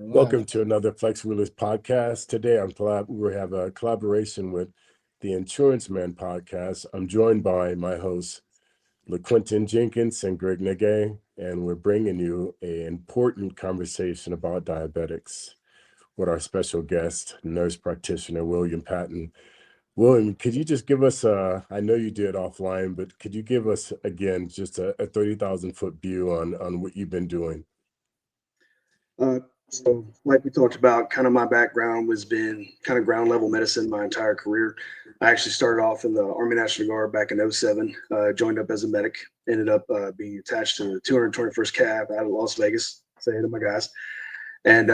Welcome to another Flex Wheelers podcast. Today, we have a collaboration with the Insurance Man podcast. I'm joined by my hosts, LaQuentin Jenkins and Greg Nagaye, and we're bringing you an important conversation about diabetics with our special guest, Nurse Practitioner William Patton. William, could you just give us I know you did offline, but could you give us again just a 30,000 foot view on what you've been doing? So like we talked about, kind of my background was been kind of ground level medicine my entire career. I actually started off in the Army National Guard back in '07, joined up as a medic, ended up being attached to the 221st Cav out of Las Vegas, say to my guys, and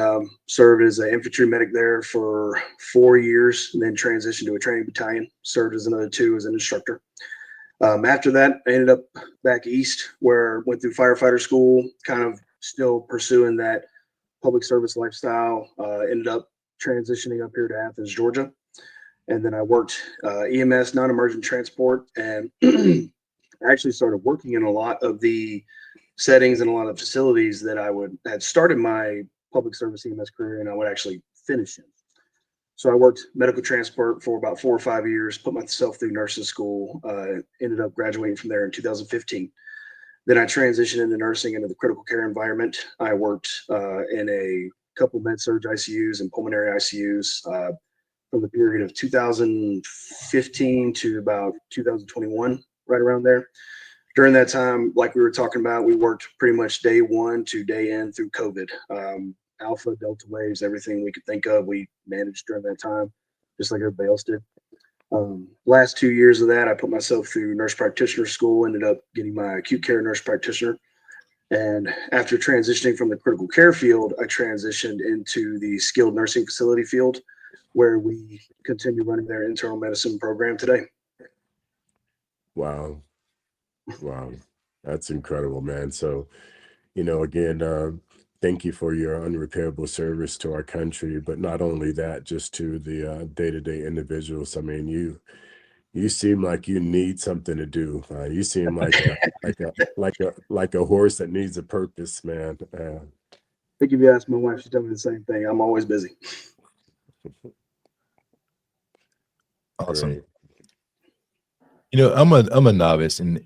served as an infantry medic there for 4 years, and then transitioned to a training battalion, served as another 2 as an instructor. After that, I ended up back east where I went through firefighter school, kind of still pursuing that public service lifestyle. Ended up transitioning up here to Athens, Georgia. And then I worked EMS, non-emergent transport, and I actually started working in a lot of the settings and a lot of facilities that had started my public service EMS career and I would actually finish in. So I worked medical transport for about 4 or 5 years, put myself through nursing school, ended up graduating from there in 2015. Then I transitioned into nursing into the critical care environment. I worked in a couple med-surg ICUs and pulmonary ICUs from the period of 2015 to about 2021, right around there. During that time, like we were talking about, we worked pretty much day one to day end through COVID. Alpha, Delta waves, everything we could think of, we managed during that time, just like everybody else did. Last 2 years of that, I put myself through nurse practitioner school, ended up getting my acute care nurse practitioner. And after transitioning from the critical care field, I transitioned into the skilled nursing facility field, where we continue running their internal medicine program today. Wow. Wow. That's incredible, man. So, again, thank you for your unrepairable service to our country, but not only that, just to the day-to-day individuals. I mean, you seem like you need something to do. You seem like a horse that needs a purpose, man. I think if you ask my wife, she told me the same thing. I'm always busy. Awesome. Great. I'm a novice, and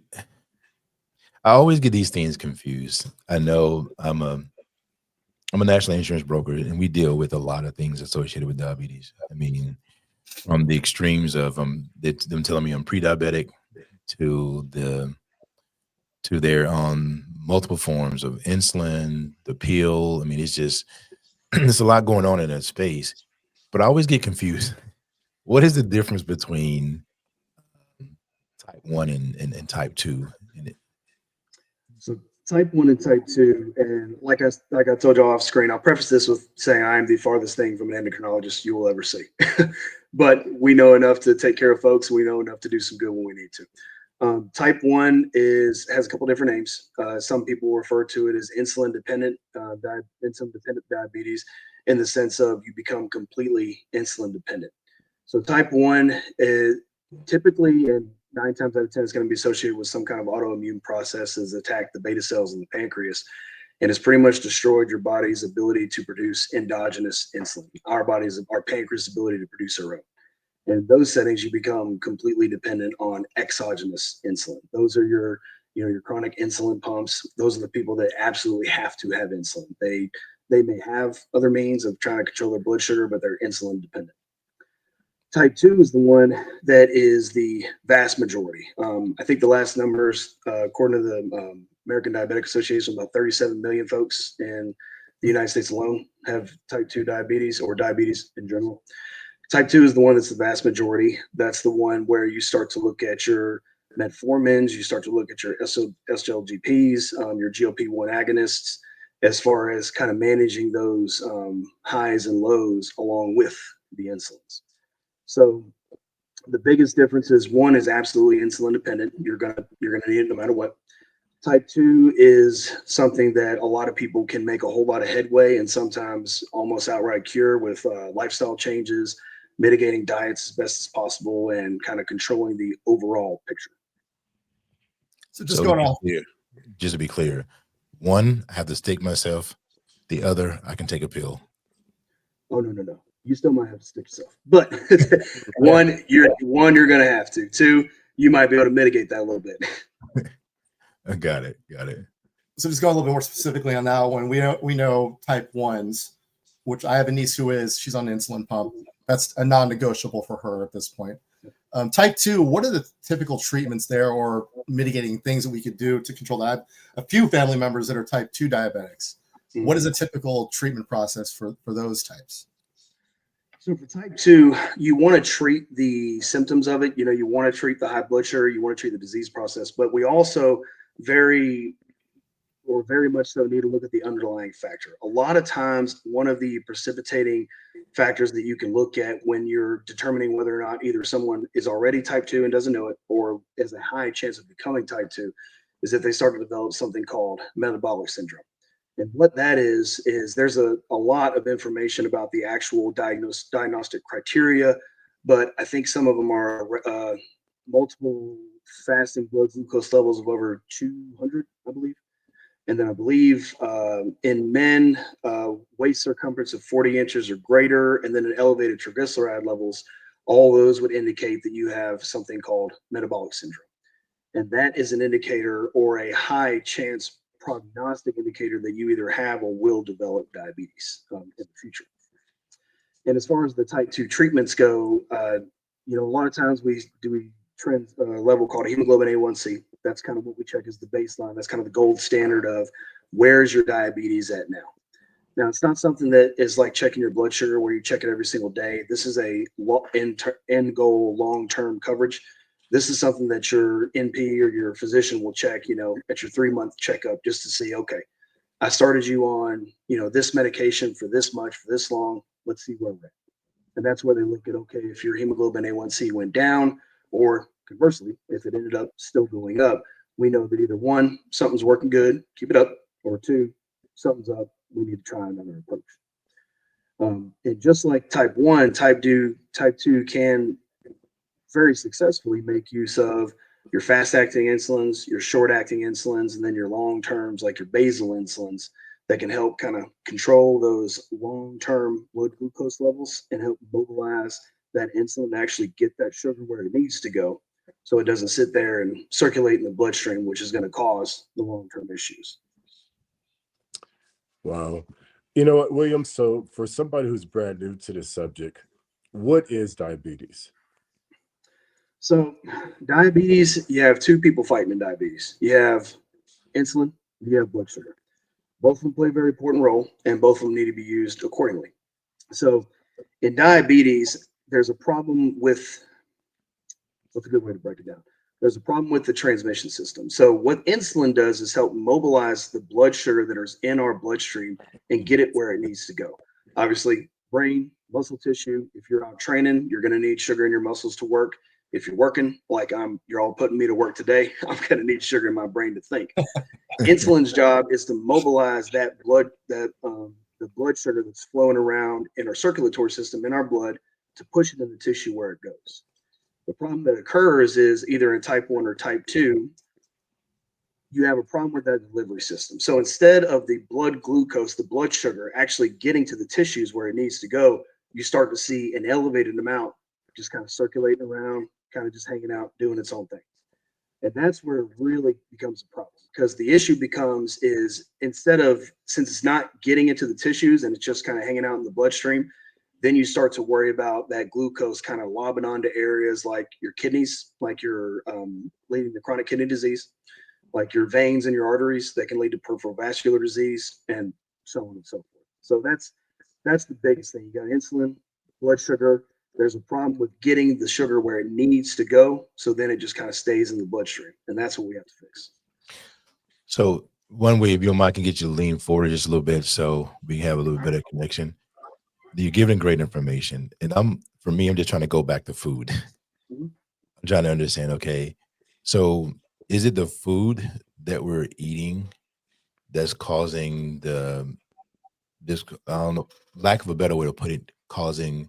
I always get these things confused. I know I'm a national insurance broker, and we deal with a lot of things associated with diabetes. I mean, from the extremes of them telling me I'm pre-diabetic to their multiple forms of insulin, the pill. I mean, it's just there's a lot going on in that space. But I always get confused. What is the difference between type 1 and type 2? So type 1 and type 2, and like I told you off screen, I'll preface this with saying I am the farthest thing from an endocrinologist you will ever see. But we know enough to take care of folks. We know enough to do some good when we need to. Type 1 has a couple different names. Some people refer to it as insulin-dependent diabetes, in the sense of you become completely insulin dependent. So type 1 is typically, and 9 times out of 10, it's going to be associated with some kind of autoimmune process that's attacked the beta cells in the pancreas, and it's pretty much destroyed your body's ability to produce endogenous insulin. Our pancreas' ability to produce our own. And in those settings, you become completely dependent on exogenous insulin. Those are your chronic insulin pumps. Those are the people that absolutely have to have insulin. They may have other means of trying to control their blood sugar, but they're insulin dependent. Type 2 is the one that is the vast majority. I think the last numbers, according to the American Diabetic Association, about 37 million folks in the United States alone have type 2 diabetes, or diabetes in general. Type 2 is the one that's the vast majority. That's the one where you start to look at your metformins, you start to look at your SGLT2s, your GLP-1 agonists, as far as kind of managing those highs and lows along with the insulins. So the biggest difference is, one is absolutely insulin dependent. You're gonna need it no matter what. Type 2 is something that a lot of people can make a whole lot of headway and sometimes almost outright cure with lifestyle changes, mitigating diets as best as possible, and kind of controlling the overall picture. So just going off here, just to be clear, one, I have to stick myself. The other, I can take a pill. Oh, no. You still might have to stick yourself. But you're going to have to. Two, you might be able to mitigate that a little bit. I got it. So just go a little bit more specifically on that one. We know type 1s, which I have a niece who she's on an insulin pump. That's a non-negotiable for her at this point. Type 2, what are the typical treatments there or mitigating things that we could do to control that? A few family members that are type 2 diabetics. Mm-hmm. What is a typical treatment process for those types? So for type 2, you want to treat the symptoms of it. You want to treat the high blood sugar, you want to treat the disease process, but we also very much so need to look at the underlying factor. A lot of times, one of the precipitating factors that you can look at when you're determining whether or not either someone is already type 2 and doesn't know it, or has a high chance of becoming type 2, is that they start to develop something called metabolic syndrome. And what that is there's a lot of information about the actual diagnostic criteria, but I think some of them are multiple fasting blood glucose levels of over 200, I believe. And then I believe in men, waist circumference of 40 inches or greater, and then an elevated triglyceride levels, all those would indicate that you have something called metabolic syndrome. And that is an indicator or a high chance prognostic indicator that you either have or will develop diabetes in the future. And as far as the type 2 treatments go, a lot of times we trend level called hemoglobin A1C. That's kind of what we check as the baseline. That's kind of the gold standard of where's your diabetes at now. Now, it's not something that is like checking your blood sugar where you check it every single day. This is a end goal long-term coverage. This is something that your NP or your physician will check, at your 3-month checkup just to see, okay, I started you on, this medication for this much, for this long. Let's see where we're at. And that's where they look at, okay, if your hemoglobin A1C went down, or conversely, if it ended up still going up, we know that either 1, something's working good, keep it up, or 2, something's up, we need to try another approach. And just like type 1, type 2 can very successfully make use of your fast-acting insulins, your short-acting insulins, and then your long-terms like your basal insulins that can help kind of control those long-term blood glucose levels and help mobilize that insulin to actually get that sugar where it needs to go, so it doesn't sit there and circulate in the bloodstream, which is going to cause the long-term issues. Wow. You know what, William? So for somebody who's brand new to this subject, what is diabetes? So diabetes, you have 2 people fighting in diabetes. You have insulin, you have blood sugar. Both of them play a very important role, and both of them need to be used accordingly. So in diabetes, there's a problem with, what's a good way to break it down? There's a problem with the transmission system. So what insulin does is help mobilize the blood sugar that is in our bloodstream and get it where it needs to go. Obviously, brain, muscle tissue, if you're out training, you're going to need sugar in your muscles to work. If you're working, like you're all putting me to work today, I'm going to need sugar in my brain to think. Insulin's job is to mobilize that blood, the blood sugar that's flowing around in our circulatory system, in our blood, to push it in the tissue where it goes. The problem that occurs is either in type 1 or type 2, you have a problem with that delivery system. So instead of the blood glucose, the blood sugar, actually getting to the tissues where it needs to go, you start to see an elevated amount just kind of circulating around, kind of just hanging out, doing its own thing. And that's where it really becomes a problem, because the issue becomes is since it's not getting into the tissues and it's just kind of hanging out in the bloodstream, then you start to worry about that glucose kind of lobbing onto areas like your kidneys, like your leading to chronic kidney disease, like your veins and your arteries that can lead to peripheral vascular disease, and so on and so forth. So that's the biggest thing. You got insulin, blood sugar. There's a problem with getting the sugar where it needs to go, so then it just kind of stays in the bloodstream, and that's what we have to fix. So one way, if your mind can get you to lean forward just a little bit, so we have a little bit of connection. You're giving great information, and I'm just trying to go back to food. Mm-hmm. I'm trying to understand. Okay, so is it the food that we're eating that's causing this? I don't know, lack of a better way to put it, causing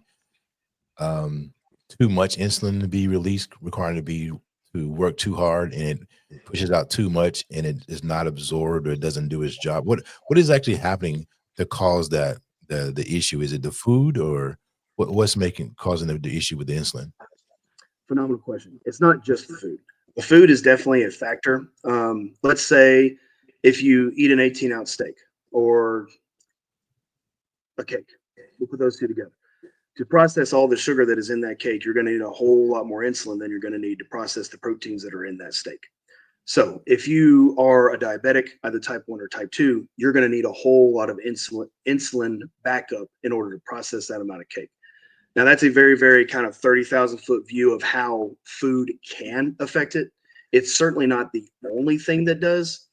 too much insulin to be released, requiring to work too hard, and it pushes out too much, and it is not absorbed or it doesn't do its job. What is actually happening to cause that the issue? Is it the food, or what's causing the issue with the insulin? Phenomenal question. It's not just the food. The food is definitely a factor. Let's say if you eat an 18-ounce steak or a cake, we'll put those two together. To process all the sugar that is in that cake, you're going to need a whole lot more insulin than you're going to need to process the proteins that are in that steak. So if you are a diabetic, either type 1 or type 2, you're going to need a whole lot of insulin backup in order to process that amount of cake. Now, that's a very, very kind of 30,000-foot view of how food can affect it. It's certainly not the only thing that does,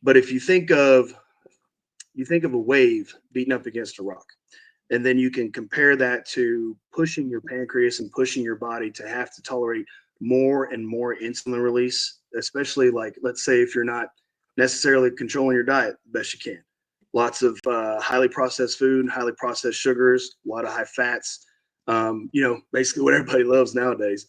but if you think of a wave beating up against a rock, and then you can compare that to pushing your pancreas and pushing your body to have to tolerate more and more insulin release, especially like, let's say if you're not necessarily controlling your diet best you can. Lots of highly processed food, highly processed sugars, a lot of high fats, basically what everybody loves nowadays.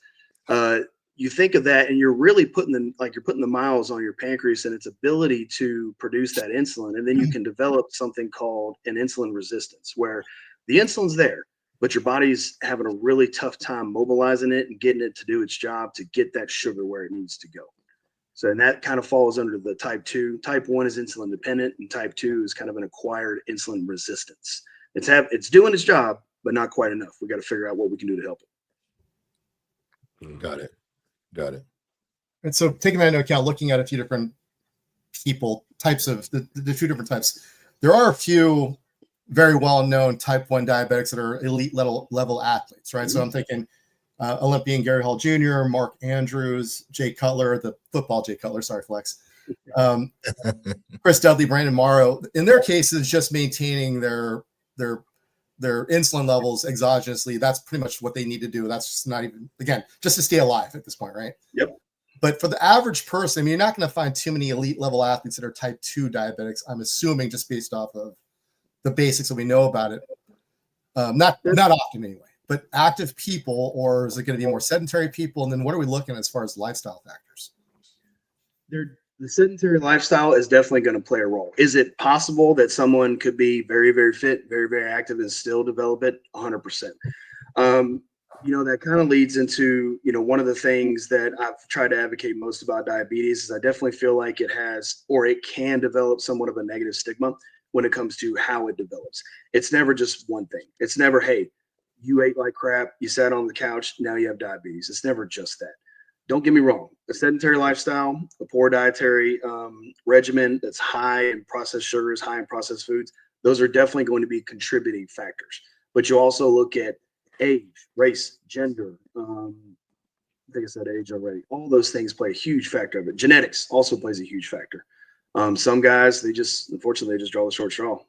You think of that and you're really putting the miles on your pancreas and its ability to produce that insulin. And then you can develop something called an insulin resistance, where the insulin's there, but your body's having a really tough time mobilizing it and getting it to do its job to get that sugar where it needs to go. So, and that kind of falls under the type 2. Type 1 is insulin dependent, and type 2 is kind of an acquired insulin resistance. It's doing its job, but not quite enough. We got to figure out what we can do to help it. Got it. And so taking that into account, looking at a few different people, types of the two different types, there are a few very well-known type 1 diabetics that are elite level athletes, right? Mm-hmm. So I'm thinking Olympian Gary Hall Jr., Mark Andrews, Jay Cutler, the football Jay Cutler, sorry, Flex, Chris Dudley, Brandon Morrow. In their cases, just maintaining their insulin levels exogenously, that's pretty much what they need to do. That's just not even, again, just to stay alive at this point, right? Yep. But for the average person, I mean, you're not going to find too many elite level athletes that are type 2 diabetics, I'm assuming, just based off of the basics that we know about it. Not often anyway, but active people, or is it going to be more sedentary people? And then what are we looking at as far as lifestyle factors? The sedentary lifestyle is definitely going to play a role. Is it possible that someone could be very, very fit, very, very active and still develop it? 100%. That kind of leads into, one of the things that I've tried to advocate most about diabetes is I definitely feel like it has, or it can develop somewhat of a negative stigma when it comes to how it develops. It's never just one thing. It's never, hey, you ate like crap, you sat on the couch, now you have diabetes. It's never just that. Don't get me wrong. A sedentary lifestyle, a poor dietary regimen that's high in processed sugars, high in processed foods, those are definitely going to be contributing factors. But you also look at age, race, gender. I think I said age already. All those things play a huge factor of it. Genetics also plays a huge factor. Some guys, unfortunately, they just draw the short straw.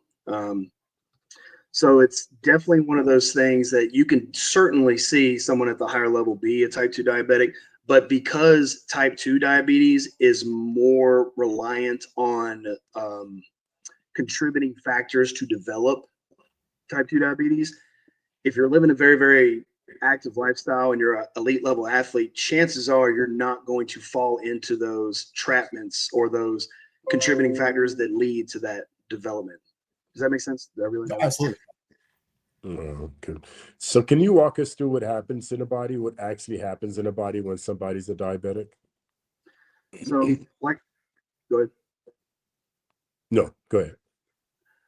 So it's definitely one of those things that you can certainly see someone at the higher level be a type 2 diabetic. But because type 2 diabetes is more reliant on contributing factors to develop type 2 diabetes, if you're living a very, very active lifestyle and you're an elite level athlete, chances are you're not going to fall into those trapments or those contributing factors that lead to that development. Does that make sense? Absolutely. Good. So can you walk us through what happens in the body, what actually happens in the body when somebody's a diabetic? So, go ahead. No, go ahead.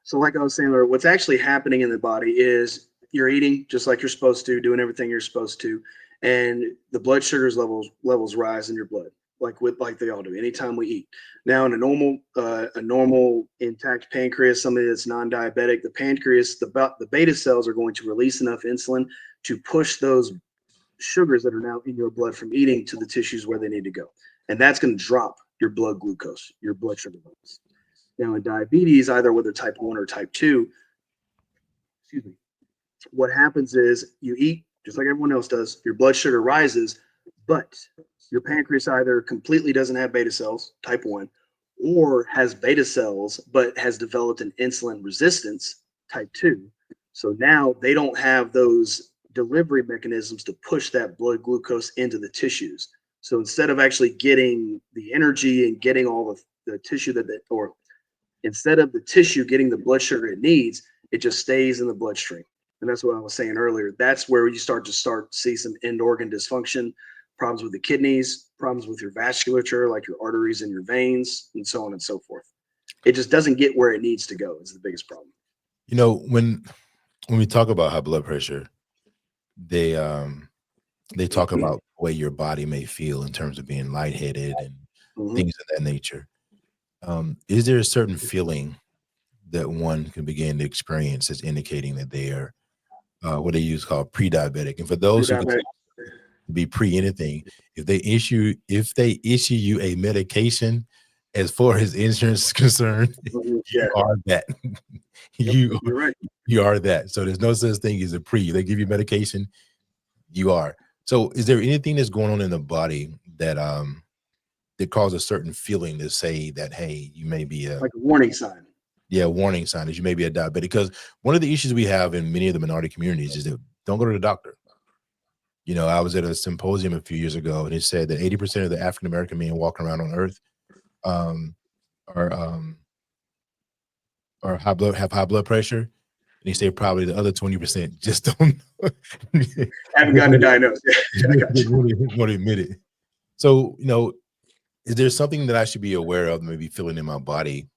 So like I was saying, what's actually happening in the body is you're eating just like you're supposed to, doing everything you're supposed to, and the blood sugars levels rise in your blood, like they all do anytime we eat. Now, in a normal intact pancreas, somebody that's non-diabetic, the pancreas, the beta cells are going to release enough insulin to push those sugars that are now in your blood from eating to the tissues where they need to go, and that's going to drop your blood glucose, your blood sugar levels. Now, in diabetes, either whether type 1 or type 2, what happens is you eat just like everyone else does, your blood sugar rises, but your pancreas either completely doesn't have beta cells, type 1, or has beta cells, but has developed an insulin resistance, type 2. So now they don't have those delivery mechanisms to push that blood glucose into the tissues. So instead of actually getting the energy and getting all the tissue instead of the tissue getting the blood sugar it needs, It just stays in the bloodstream. And that's what I was saying earlier. That's where you start to see some end organ dysfunction, problems with the kidneys, problems with your vasculature, like your arteries and your veins, and so on and so forth. It just doesn't get where it needs to go is the biggest problem. You know, when we talk about high blood pressure, they talk about the way your body may feel in terms of being lightheaded and things of that nature. Is there a certain feeling that one can begin to experience as indicating that they are what they use called pre-diabetic? And for those who can be pre anything, if they issue you a medication, as far as insurance is concerned, you are that. You're right. You are that. So there's no such thing as a pre. They give you medication, you are. So is there anything that's going on in the body that that causes a certain feeling to say that, hey, you may be like a warning sign? Yeah, warning sign that you may be a diabetic. Because one of the issues we have in many of the minority communities is that don't go to the doctor. You know, I was at a symposium a few years ago, and it said that 80% of the African American men walking around on Earth are have high blood pressure, and he said probably the other 20% just don't haven't gotten a diagnosis. Want to admit it. So, you know, is there something that I should be aware of, maybe feeling in my body,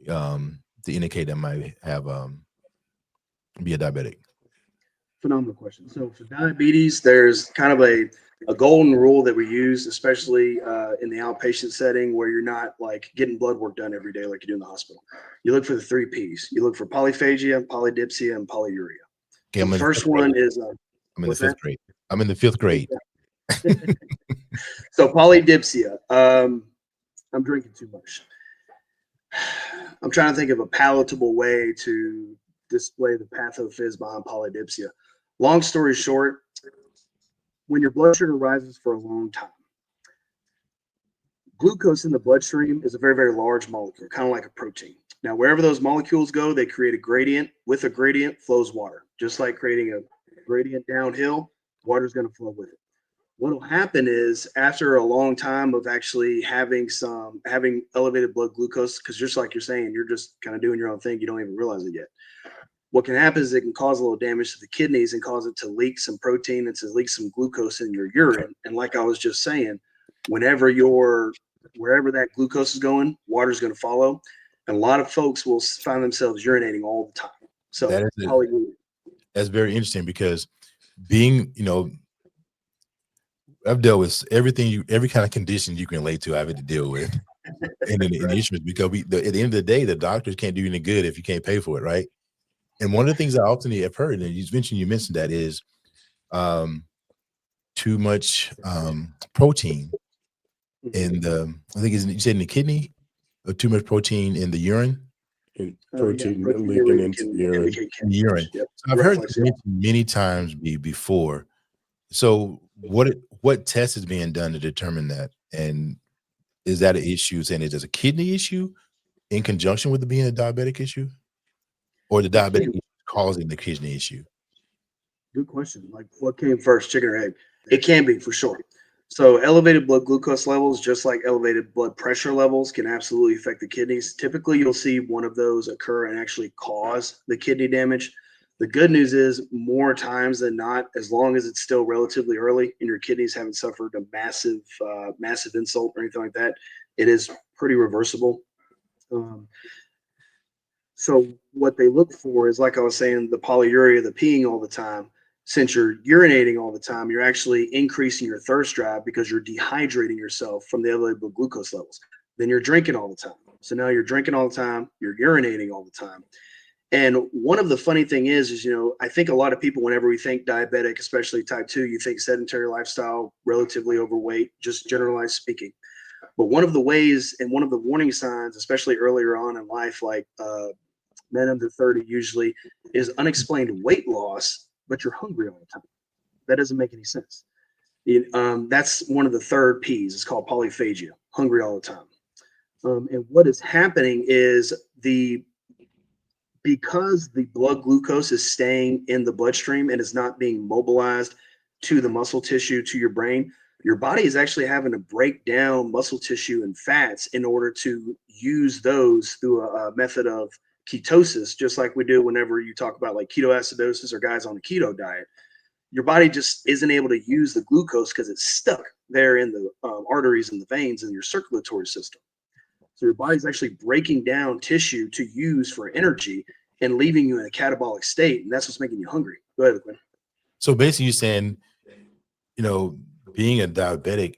to indicate I might have be a diabetic? Phenomenal question. So for diabetes, there's kind of a golden rule that we use, especially in the outpatient setting where you're not like getting blood work done every day like you do in the hospital. You look for the 3 P's. You look for polyphagia, polydipsia, and polyuria. Okay, the first one is I'm in the 5th grade. I'm in the 5th grade. So polydipsia. I'm drinking too much. I'm trying to think of a palatable way to display the pathophys behind polydipsia. Long story short, when your blood sugar rises for a long time, glucose in the bloodstream is a very, very large molecule, kind of like a protein. Now, wherever those molecules go, they create a gradient. With a gradient flows water. Just like creating a gradient downhill, water is going to flow with it. What will happen is after a long time of actually having elevated blood glucose, because just like you're saying, you're just kind of doing your own thing. You don't even realize it yet. What can happen is it can cause a little damage to the kidneys and cause it to leak some protein and to leak some glucose in your urine. And like I was just saying, wherever that glucose is going, water is going to follow. And a lot of folks will find themselves urinating all the time. So that's very interesting, because being, you know, I've dealt with every kind of condition you can relate to. I've had to deal with, and the insurance, because at the end of the day, the doctors can't do you any good if you can't pay for it, right? And one of the things I often have heard, and you mentioned that, is too much protein in the, I think you said in the kidney, or too much protein in the urine. Protein leaking into the urine. Yep. So I've heard this mentioned many times before. So what test is being done to determine that? And is that an issue? And is it a kidney issue in conjunction with it being a diabetic issue, or the diabetic issue causing the kidney issue? Good question. Like, what came first, chicken or egg? It can be, for sure. So elevated blood glucose levels, just like elevated blood pressure levels, can absolutely affect the kidneys. Typically, you'll see one of those occur and actually cause the kidney damage. The good news is, more times than not, as long as it's still relatively early and your kidneys haven't suffered a massive insult or anything like that, it is pretty reversible. So what they look for is, like I was saying, the polyuria, the peeing all the time. Since you're urinating all the time, you're actually increasing your thirst drive because you're dehydrating yourself from the elevated blood glucose levels. Then you're drinking all the time. So now you're drinking all the time, you're urinating all the time. And one of the funny thing is, you know, I think a lot of people, whenever we think diabetic, especially type 2, you think sedentary lifestyle, relatively overweight, just generalized speaking. But one of the ways and one of the warning signs, especially earlier on in life, like men under 30 usually, is unexplained weight loss, but you're hungry all the time. That doesn't make any sense. That's one of the 3 P's. It's called polyphagia, hungry all the time. And what is happening is because the blood glucose is staying in the bloodstream and is not being mobilized to the muscle tissue, to your brain, your body is actually having to break down muscle tissue and fats in order to use those through a method of ketosis, just like we do whenever you talk about like ketoacidosis or guys on the keto diet. Your body just isn't able to use the glucose because it's stuck there in the arteries and the veins in your circulatory system. So your body's actually breaking down tissue to use for energy and leaving you in a catabolic state. And that's what's making you hungry. Go ahead, Quinn. So basically you're saying, being a diabetic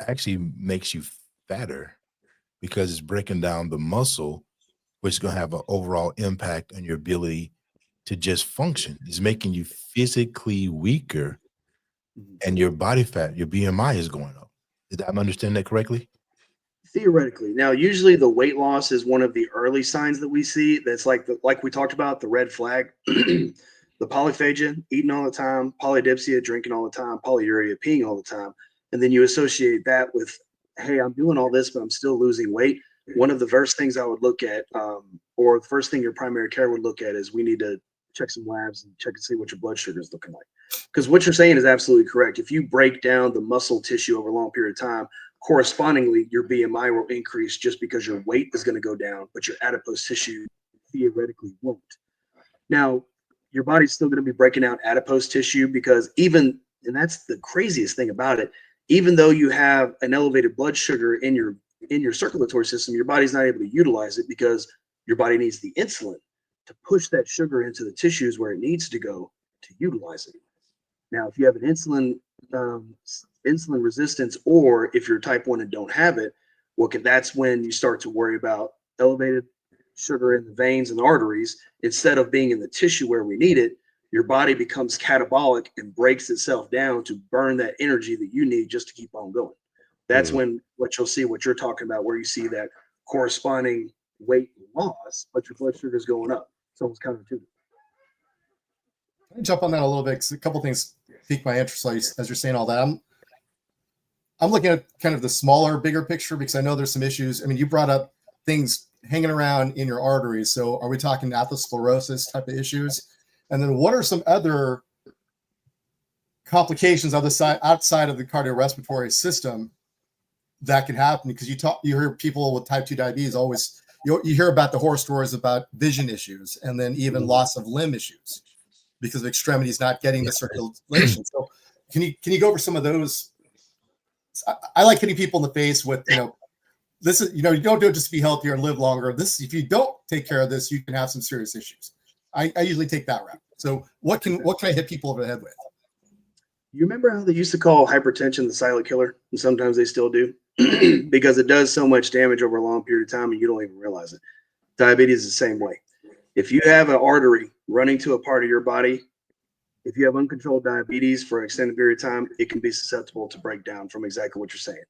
actually makes you fatter because it's breaking down the muscle, which is going to have an overall impact on your ability to just function. It's making you physically weaker, and your body fat, your BMI is going up. Did I understand that correctly? Theoretically. Now, usually the weight loss is one of the early signs that we see. That's like we talked about, the red flag. The polyphagia, eating all the time, polydipsia, drinking all the time, polyuria, peeing all the time. And then you associate that with, hey, I'm doing all this, but I'm still losing weight. One of the first things I would look at, or the first thing your primary care would look at, is we need to check some labs and check and see what your blood sugar is looking like. Because what you're saying is absolutely correct. If you break down the muscle tissue over a long period of time, correspondingly, your BMI will increase just because your weight is going to go down, but your adipose tissue theoretically won't. Now, your body's still going to be breaking out adipose tissue because and that's the craziest thing about it, even though you have an elevated blood sugar in your circulatory system, your body's not able to utilize it because your body needs the insulin to push that sugar into the tissues where it needs to go to utilize it. Now, if you have an insulin resistance, or if you're type 1 and don't have it, that's when you start to worry about elevated sugar in the veins and the arteries. Instead of being in the tissue where we need it, your body becomes catabolic and breaks itself down to burn that energy that you need just to keep on going. That's when what you'll see, what you're talking about, where you see that corresponding weight loss, but your blood sugar is going up. It's almost counterintuitive. Let me jump on that a little bit, because a couple things piqued my interest as you're saying all that. I'm looking at kind of the smaller, bigger picture, because I know there's some issues. I mean, you brought up things hanging around in your arteries. So are we talking atherosclerosis type of issues? And then what are some other complications outside of the cardiorespiratory system that can happen? Because you hear people with type 2 diabetes always, you hear about the horror stories about vision issues, and then even loss of limb issues because of extremities not getting the circulation. So can you go over some of those? I like hitting people in the face with, this is, you don't do it just to be healthier and live longer. If you don't take care of this, you can have some serious issues. I usually take that route. So what can I hit people over the head with? You remember how they used to call hypertension the silent killer? And sometimes they still do, because it does so much damage over a long period of time and you don't even realize it. Diabetes is the same way. If you have an artery running to a part of your body, if you have uncontrolled diabetes for an extended period of time, it can be susceptible to breakdown from exactly what you're saying.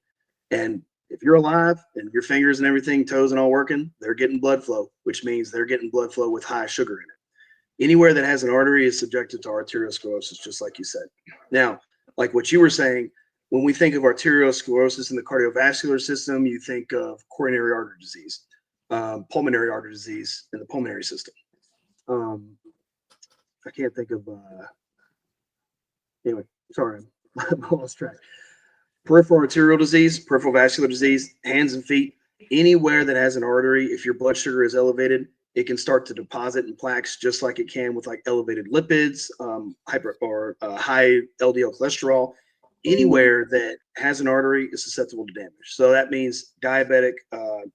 And if you're alive and your fingers and everything, toes and all working, they're getting blood flow, which means they're getting blood flow with high sugar in it. Anywhere that has an artery is subjected to arteriosclerosis, just like you said. Now, like what you were saying, when we think of arteriosclerosis in the cardiovascular system, you think of coronary artery disease, pulmonary artery disease in the pulmonary system. I can't think of, anyway, sorry, I lost track. Peripheral arterial disease, peripheral vascular disease, hands and feet, anywhere that has an artery, if your blood sugar is elevated, it can start to deposit in plaques, just like it can with like elevated lipids, high LDL cholesterol. Anywhere that has an artery is susceptible to damage. So that means diabetic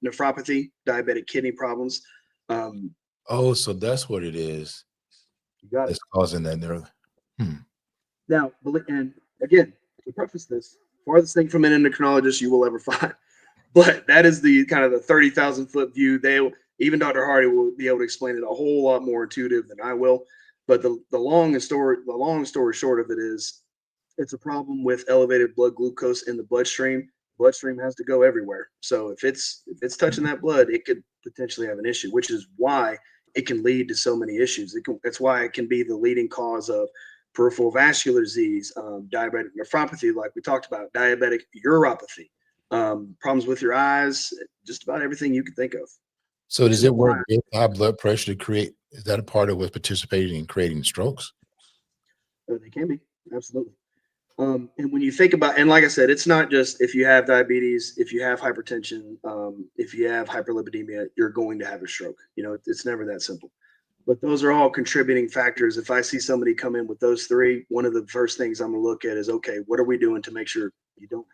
nephropathy, diabetic kidney problems. So that's what it is. You got that's it. Causing that nerve. Now, and again, to preface this, farthest thing from an endocrinologist you will ever find. But that is the kind of the 30,000 foot view. Even Dr. Hardy will be able to explain it a whole lot more intuitive than I will. But the long story short of it is, it's a problem with elevated blood glucose in the bloodstream. Bloodstream has to go everywhere. So if it's touching that blood, it could potentially have an issue, which is why it can lead to so many issues. That's why it can be the leading cause of peripheral vascular disease, diabetic nephropathy, like we talked about, diabetic uropathy, problems with your eyes, just about everything you can think of. So does it work with high blood pressure to create? Is that a part of what's participating in creating strokes? They can be, absolutely. And when you think about, and like I said, it's not just if you have diabetes, if you have hypertension, if you have hyperlipidemia, you're going to have a stroke. You know, it's never that simple. But those are all contributing factors. If I see somebody come in with those three, one of the first things I'm going to look at is, okay, what are we doing to make sure you don't?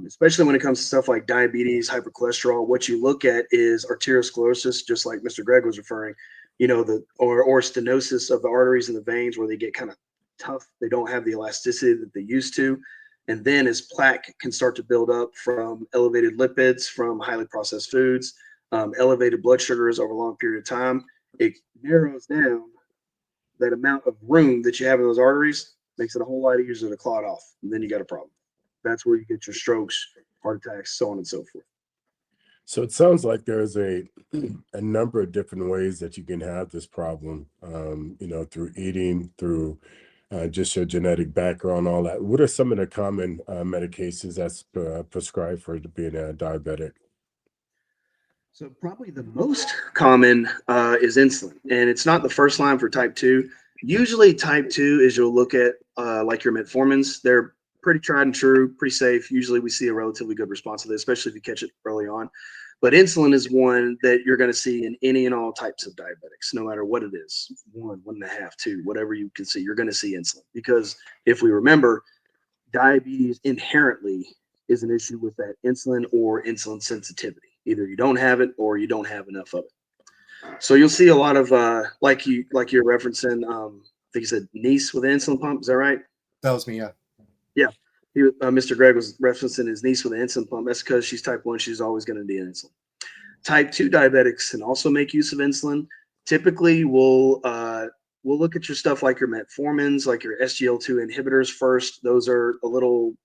Especially when it comes to stuff like diabetes, hypercholesterol, what you look at is arteriosclerosis, just like Mr. Greg was referring, you know, or stenosis of the arteries and the veins where they get kind of tough. They don't have the elasticity that they used to. And then as plaque can start to build up from elevated lipids, from highly processed foods, elevated blood sugars over a long period of time, it narrows down that amount of room that you have in those arteries, makes it a whole lot easier to clot off. And then you got a problem. That's where you get your strokes, heart attacks, so on and so forth. So it sounds like there's a number of different ways that you can have this problem, you know, through eating, through just your genetic background, all that. What are some of the common medications that's prescribed for being a diabetic? So probably the most common is insulin, and it's not the first line for type 2. Usually type 2 is you'll look at like your metformins. They're pretty tried and true, pretty safe. Usually we see a relatively good response to this, especially if you catch it early on. But insulin is one that you're going to see in any and all types of diabetics, no matter what it is, 1, 1.5, 2, whatever you can see, you're going to see insulin. Because if we remember, diabetes inherently is an issue with that insulin or insulin sensitivity. Either you don't have it or you don't have enough of it. So you'll see a lot of like you're referencing. I think you said niece with an insulin pump. Is that right? That was me. Yeah. Yeah. Mr. Greg was referencing his niece with an insulin pump. That's because she's type 1. She's always going to need insulin. Type 2 diabetics can also make use of insulin. Typically, we'll look at your stuff like your metformins, like your SGL2 inhibitors first. Those are a little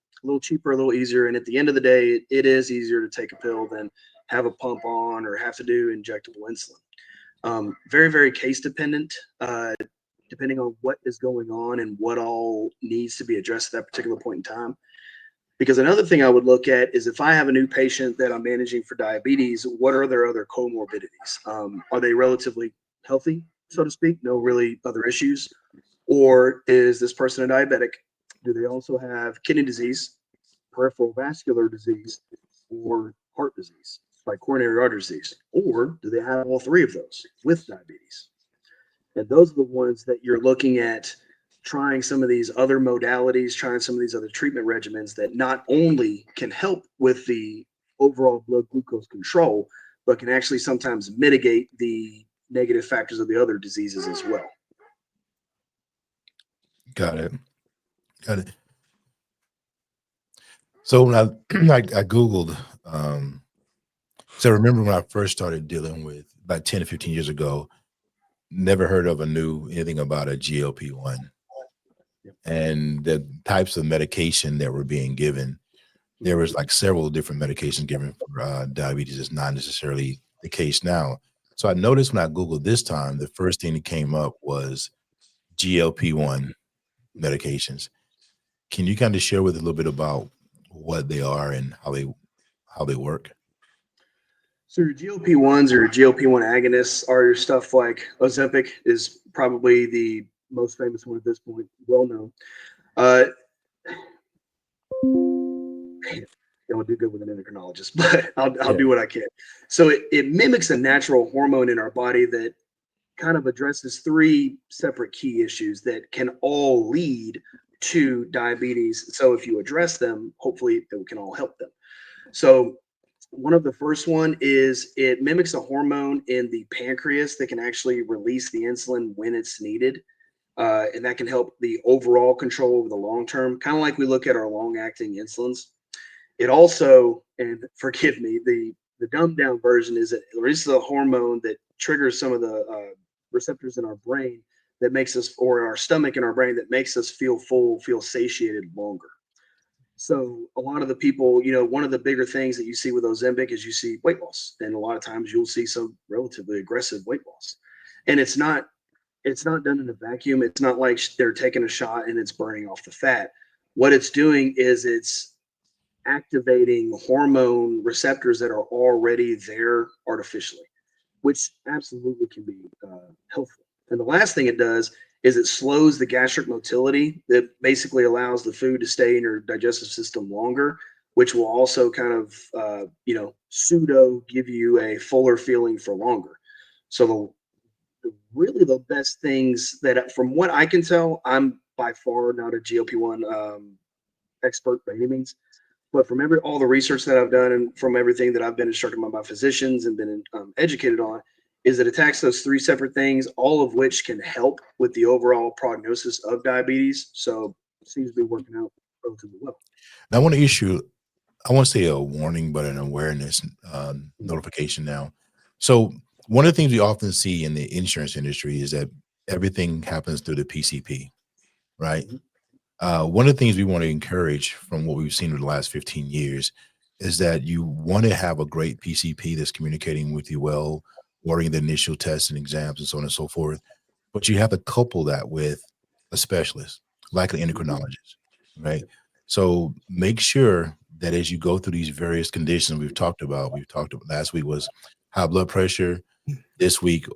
cheaper, a little easier. And at the end of the day, it is easier to take a pill than have a pump on or have to do injectable insulin. Very, very case dependent, depending on what is going on and what all needs to be addressed at that particular point in time. Because another thing I would look at is if I have a new patient that I'm managing for diabetes, what are their other comorbidities? Are they relatively healthy, so to speak? No really other issues? Or is this person a diabetic? Do they also have kidney disease, peripheral vascular disease, or heart disease, like coronary artery disease? Or do they have all three of those with diabetes? And those are the ones that you're looking at trying some of these other modalities, trying some of these other treatment regimens that not only can help with the overall blood glucose control, but can actually sometimes mitigate the negative factors of the other diseases as well. Got it. So when I Googled, so I remember when I first started dealing with about 10 to 15 years ago, never heard of anything about a GLP-1 and the types of medication that were being given. There was like several different medications given for diabetes. It's not necessarily the case now. So I noticed when I Googled this time, the first thing that came up was GLP-1 medications. Can you kind of share with a little bit about what they are and how they work? So your GLP-1s or GLP-1 agonists are your stuff like Ozempic is probably the most famous one at this point, well known. Don't do good with an endocrinologist, but I'll do what I can. So it mimics a natural hormone in our body that kind of addresses three separate key issues that can all lead to diabetes. So if you address them, hopefully it can all help them. So one of the first one is it mimics a hormone in the pancreas that can actually release the insulin when it's needed. And that can help the overall control over the long term, kind of like we look at our long-acting insulins. It also, and forgive me, the dumbed down version is it releases a hormone that triggers some of the receptors in our brain that makes us, or in our stomach and our brain, that makes us feel full, feel satiated longer. So a lot of the people, one of the bigger things that you see with Ozempic is you see weight loss. And a lot of times you'll see some relatively aggressive weight loss. And it's not done in a vacuum. It's not like they're taking a shot and it's burning off the fat. What it's doing is it's activating hormone receptors that are already there artificially, which absolutely can be helpful. And the last thing it does is it slows the gastric motility that basically allows the food to stay in your digestive system longer, which will also kind of, pseudo give you a fuller feeling for longer. So really the best things that, from what I can tell, I'm by far not a GLP-1 expert by any means, but from all the research that I've done and from everything that I've been instructed by my physicians and been educated on, is it attacks those three separate things, all of which can help with the overall prognosis of diabetes. So it seems to be working out relatively well. Now, I want to say a warning, but an awareness notification now. So one of the things we often see in the insurance industry is that everything happens through the PCP, right? One of the things we want to encourage from what we've seen in the last 15 years is that you want to have a great PCP that's communicating with you well, ordering the initial tests and exams and so on and so forth. But you have to couple that with a specialist, like an endocrinologist, right? So make sure that as you go through these various conditions we've talked about last week was high blood pressure. This week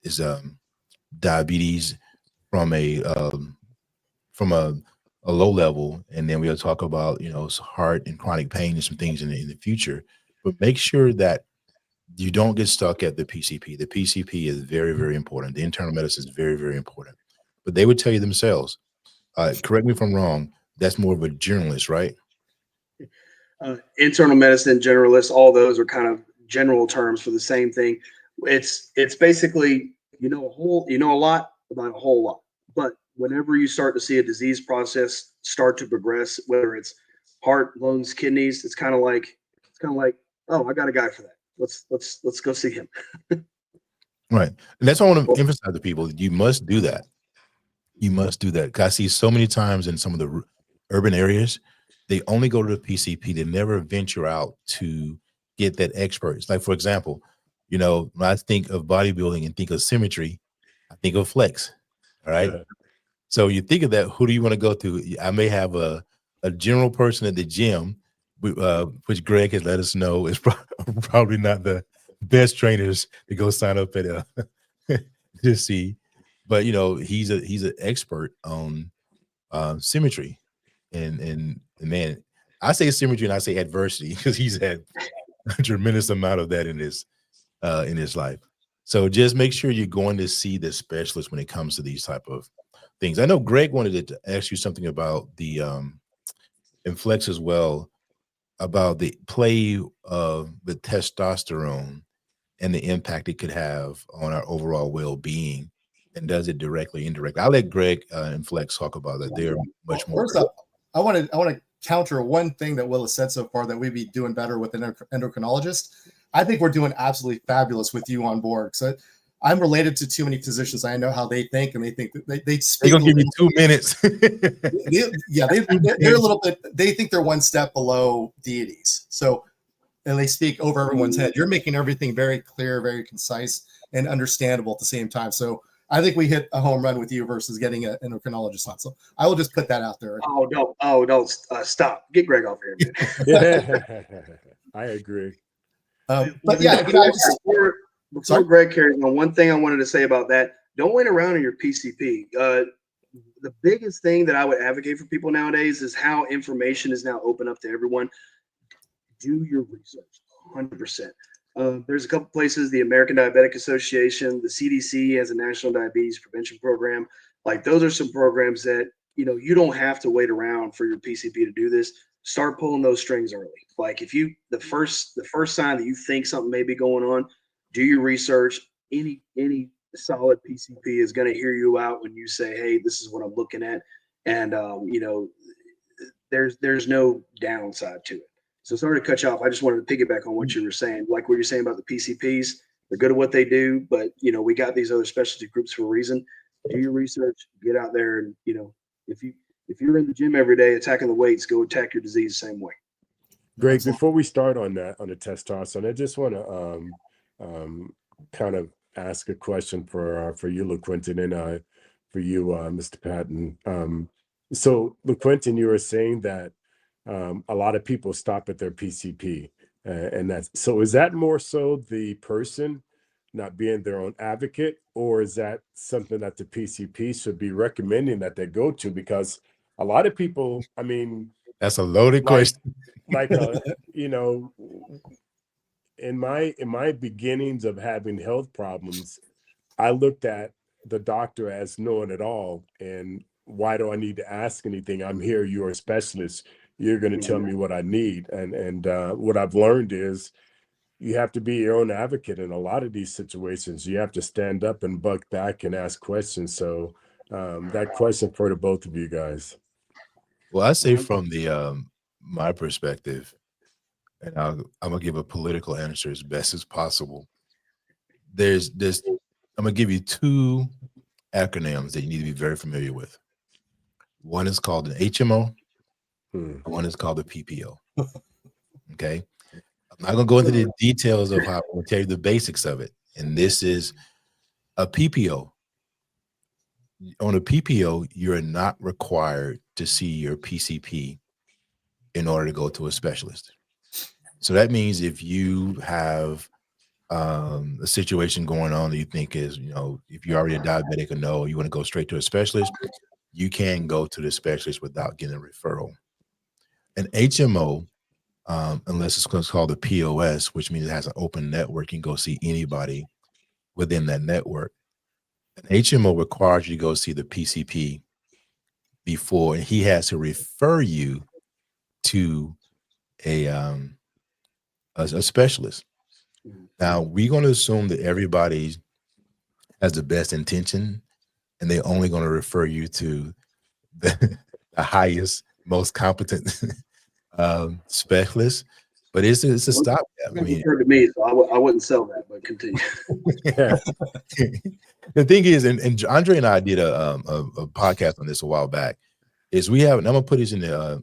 is diabetes from a low level, and then we'll talk about heart and chronic pain and some things in the future. But make sure that you don't get stuck at the PCP. The PCP is very, very important. The internal medicine is very, very important. But they would tell you themselves. Correct me if I'm wrong. That's more of a generalist, right? Internal medicine, generalist, all those are kind of general terms for the same thing. It's basically a lot about a whole lot, but whenever you start to see a disease process start to progress, whether it's heart, lungs, kidneys, it's kind of like, oh, I got a guy for that. Let's go see him. Right. And that's what I want to emphasize to people. You must do that. You must do that. 'Cause I see so many times in some of the urban areas, they only go to the PCP. They never venture out to get that expert. It's like, for example, when I think of bodybuilding and think of symmetry, I think of flex. All right. Yeah. So you think of that, who do you want to go to? I may have a general person at the gym, which Greg has let us know is probably not the best trainers to go sign up at to see. But he's an expert on symmetry, and man, I say symmetry and I say adversity because he's had a tremendous amount of that in his life. So just make sure you're going to see the specialist when it comes to these type of things. I know Greg wanted to ask you something about the and Flex as well, about the play of the testosterone and the impact it could have on our overall well-being, and does it directly, indirectly. I'll let Greg and Flex talk about that. They're much more. First up, I want to counter one thing that Will has said so far, that we'd be doing better with an endocrinologist. I think we're doing absolutely fabulous with you on board. So I'm related to too many physicians. I know how they think, and they think that they speak. They're gonna give you 2 minutes. They're a little bit. They think they're one step below deities. So, and they speak over everyone's head. You're making everything very clear, very concise, and understandable at the same time. So I think we hit a home run with you versus getting an endocrinologist on. So I will just put that out there. Don't stop. Get Greg off here. Yeah. I agree. But yeah, before Greg carries on, one thing I wanted to say about that: don't wait around in your PCP. The biggest thing that I would advocate for people nowadays is how information is now open up to everyone. Do your research, 100%. There's a couple places, the American Diabetic Association, the CDC has a National Diabetes Prevention Program. Like, those are some programs that, you don't have to wait around for your PCP to do this. Start pulling those strings early. Like, if the first sign that you think something may be going on, do your research. Any solid PCP is going to hear you out when you say, hey, this is what I'm looking at. And, there's no downside to it. So sorry to cut you off. I just wanted to piggyback on what you were saying. Like what you're saying about the PCPs, they're good at what they do, but we got these other specialty groups for a reason. Do your research, get out there, and if you're in the gym every day attacking the weights, go attack your disease the same way. Greg, before we start on the testosterone, I just want to kind of ask a question for you, LaQuentin, and for you, Mr. Patton. So LaQuentin, you were saying that a lot of people stop at their PCP, and that's so. Is that more so the person not being their own advocate, or is that something that the PCP should be recommending that they go to? Because a lot of people, I mean, That's a loaded like, question. you know, in my beginnings of having health problems, I looked at the doctor as knowing it all. And why do I need to ask anything? I'm here. You're a specialist. You're going to tell me what I need. And what I've learned is you have to be your own advocate in a lot of these situations. You have to stand up and buck back and ask questions. So that question for the both of you guys. Well, I say from the my perspective, and I'm gonna give a political answer as best as possible. There's I'm gonna give you two acronyms that you need to be very familiar with. One is called an HMO, one is called a PPO. Okay. I'm not gonna go into the details of how I'm gonna tell you the basics of it. And this is a PPO. On a PPO, you're not required to see your PCP in order to go to a specialist. So that means if you have a situation going on that you think is, if you're already a diabetic or no, you want to go straight to a specialist, you can go to the specialist without getting a referral. An HMO, unless it's called a POS, which means it has an open network, you can go see anybody within that network. An HMO requires you to go see the PCP before, and he has to refer you to a specialist. Now, we're going to assume that everybody has the best intention, and they're only going to refer you to the highest, most competent specialist. But it's a stopgap. I mean, to me, so I wouldn't sell that. But continue. The thing is, and Andre and I did a podcast on this a while back. Is we have, and I'm gonna put this in the.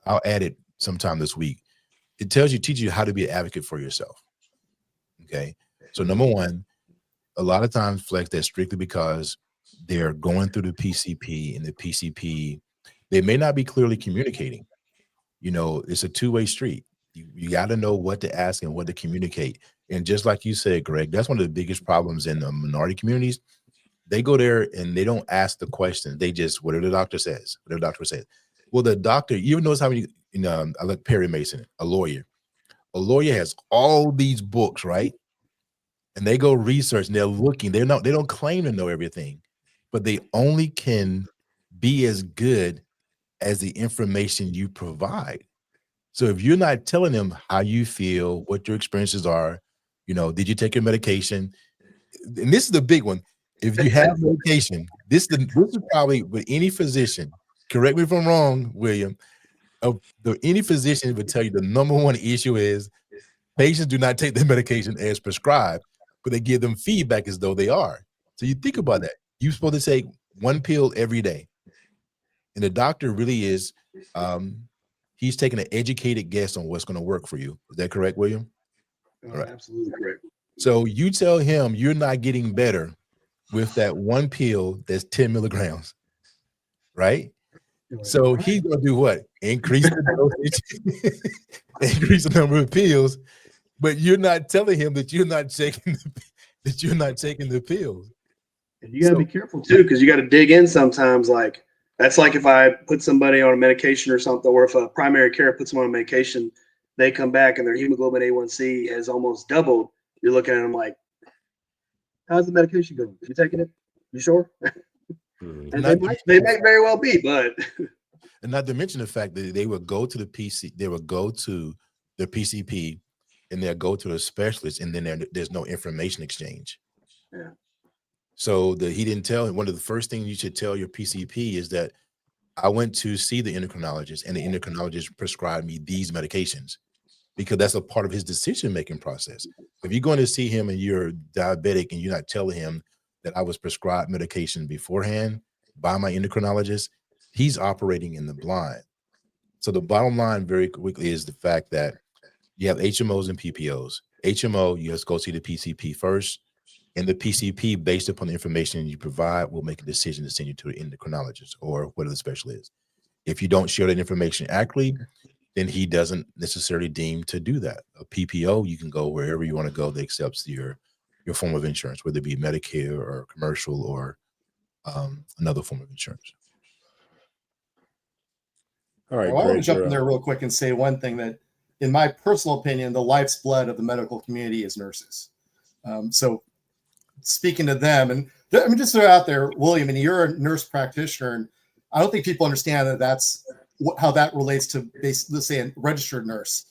I'll add it sometime this week. It teaches you how to be an advocate for yourself. Okay, so number one, a lot of times, Flex, that's strictly because they're going through the PCP, and the PCP, they may not be clearly communicating. It's a two-way street. You got to know what to ask and what to communicate. And just like you said, Greg, that's one of the biggest problems in the minority communities. They go there and they don't ask the questions. They just, whatever the doctor says, Well, the doctor, you even notice how many, I like Perry Mason, a lawyer. A lawyer has all these books, right? And they go research and they're looking. They don't claim to know everything, but they only can be as good as the information you provide. So if you're not telling them how you feel, what your experiences are, did you take your medication? And this is the big one. If you have medication, this is probably with any physician, correct me if I'm wrong, William, any physician would tell you the number one issue is patients do not take their medication as prescribed, but they give them feedback as though they are. So you think about that. You're supposed to take one pill every day. And the doctor really is, he's taking an educated guess on what's going to work for you. Is that correct, William? All right. Absolutely correct. So you tell him you're not getting better with that one pill that's 10 milligrams, right? So he's going to do what? Increase the dosage, increase the number of pills, but you're not telling him that you're not taking the pills. And you got to be careful too, because you got to dig in sometimes. Like that's like if I put somebody on a medication or something, or if a primary care puts them on a medication, they come back and their hemoglobin A1C has almost doubled. You're looking at them like, how's the medication going? You taking it? You sure? And they might very well be, but and not to mention the fact that they would go to the PCP, and they'll go to a specialist, and then there's no information exchange. Yeah. So he didn't tell him. One of the first things you should tell your PCP is that I went to see the endocrinologist, and the endocrinologist prescribed me these medications, because that's a part of his decision-making process. If you're going to see him and you're diabetic and you're not telling him that I was prescribed medication beforehand by my endocrinologist, he's operating in the blind. So the bottom line very quickly is the fact that you have HMOs and PPOs. HMO, you have to go see the PCP first, and the PCP, based upon the information you provide, will make a decision to send you to an endocrinologist or whatever the specialist is. If you don't share that information accurately, then he doesn't necessarily deem to do that. A PPO, you can go wherever you want to go that accepts your your form of insurance, whether it be Medicare or commercial or another form of insurance. All right, I want to great. jump in there real quick and say one thing that, in my personal opinion, the life's blood of the medical community is nurses. So speaking to them, and I mean, just throw it out there, William, and you're a nurse practitioner, and I don't think people understand that that's how that relates to, let's say, a registered nurse.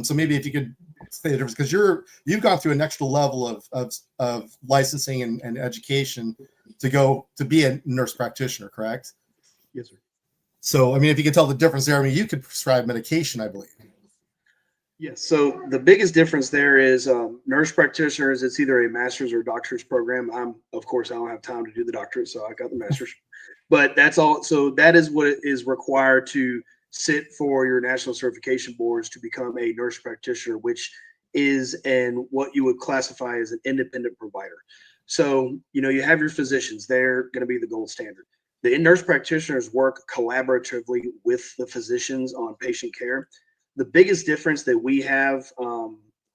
So maybe if you could say the difference, because you've gone through an extra level of licensing and education to go to be a nurse practitioner, correct? Yes, sir. So, I mean, if you could tell the difference there, I mean, you could prescribe medication, I believe. Yes. So the biggest difference there is nurse practitioners. It's either a master's or doctorate program. Of course, I don't have time to do the doctorate, so I got the master's. But that's all. So that is what is required to sit for your national certification boards to become a nurse practitioner, which is what you would classify as an independent provider. So, you have your physicians. They're going to be the gold standard. The nurse practitioners work collaboratively with the physicians on patient care. The biggest difference that we have,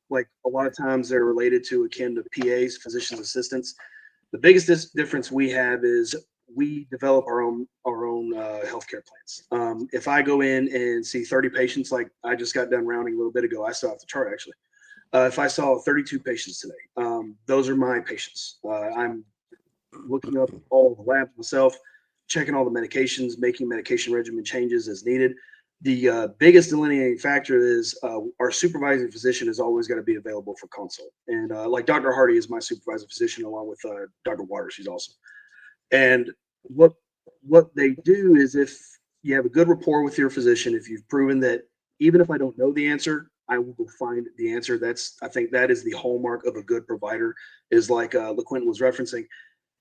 like a lot of times they're related to akin to PAs, physician's assistants. The biggest difference we have is we develop our own healthcare plans. If I go in and see 30 patients, like I just got done rounding a little bit ago, I still have the chart actually. If I saw 32 patients today, those are my patients. I'm looking up all the labs myself, checking all the medications, making medication regimen changes as needed. The biggest delineating factor is our supervising physician is always got to be available for consult. And like Dr. Hardy is my supervising physician, along with Dr. Waters. She's awesome. And what they do is, if you have a good rapport with your physician, if you've proven that even if I don't know the answer, I will go find the answer. I think that is the hallmark of a good provider, is like LaQuentin was referencing.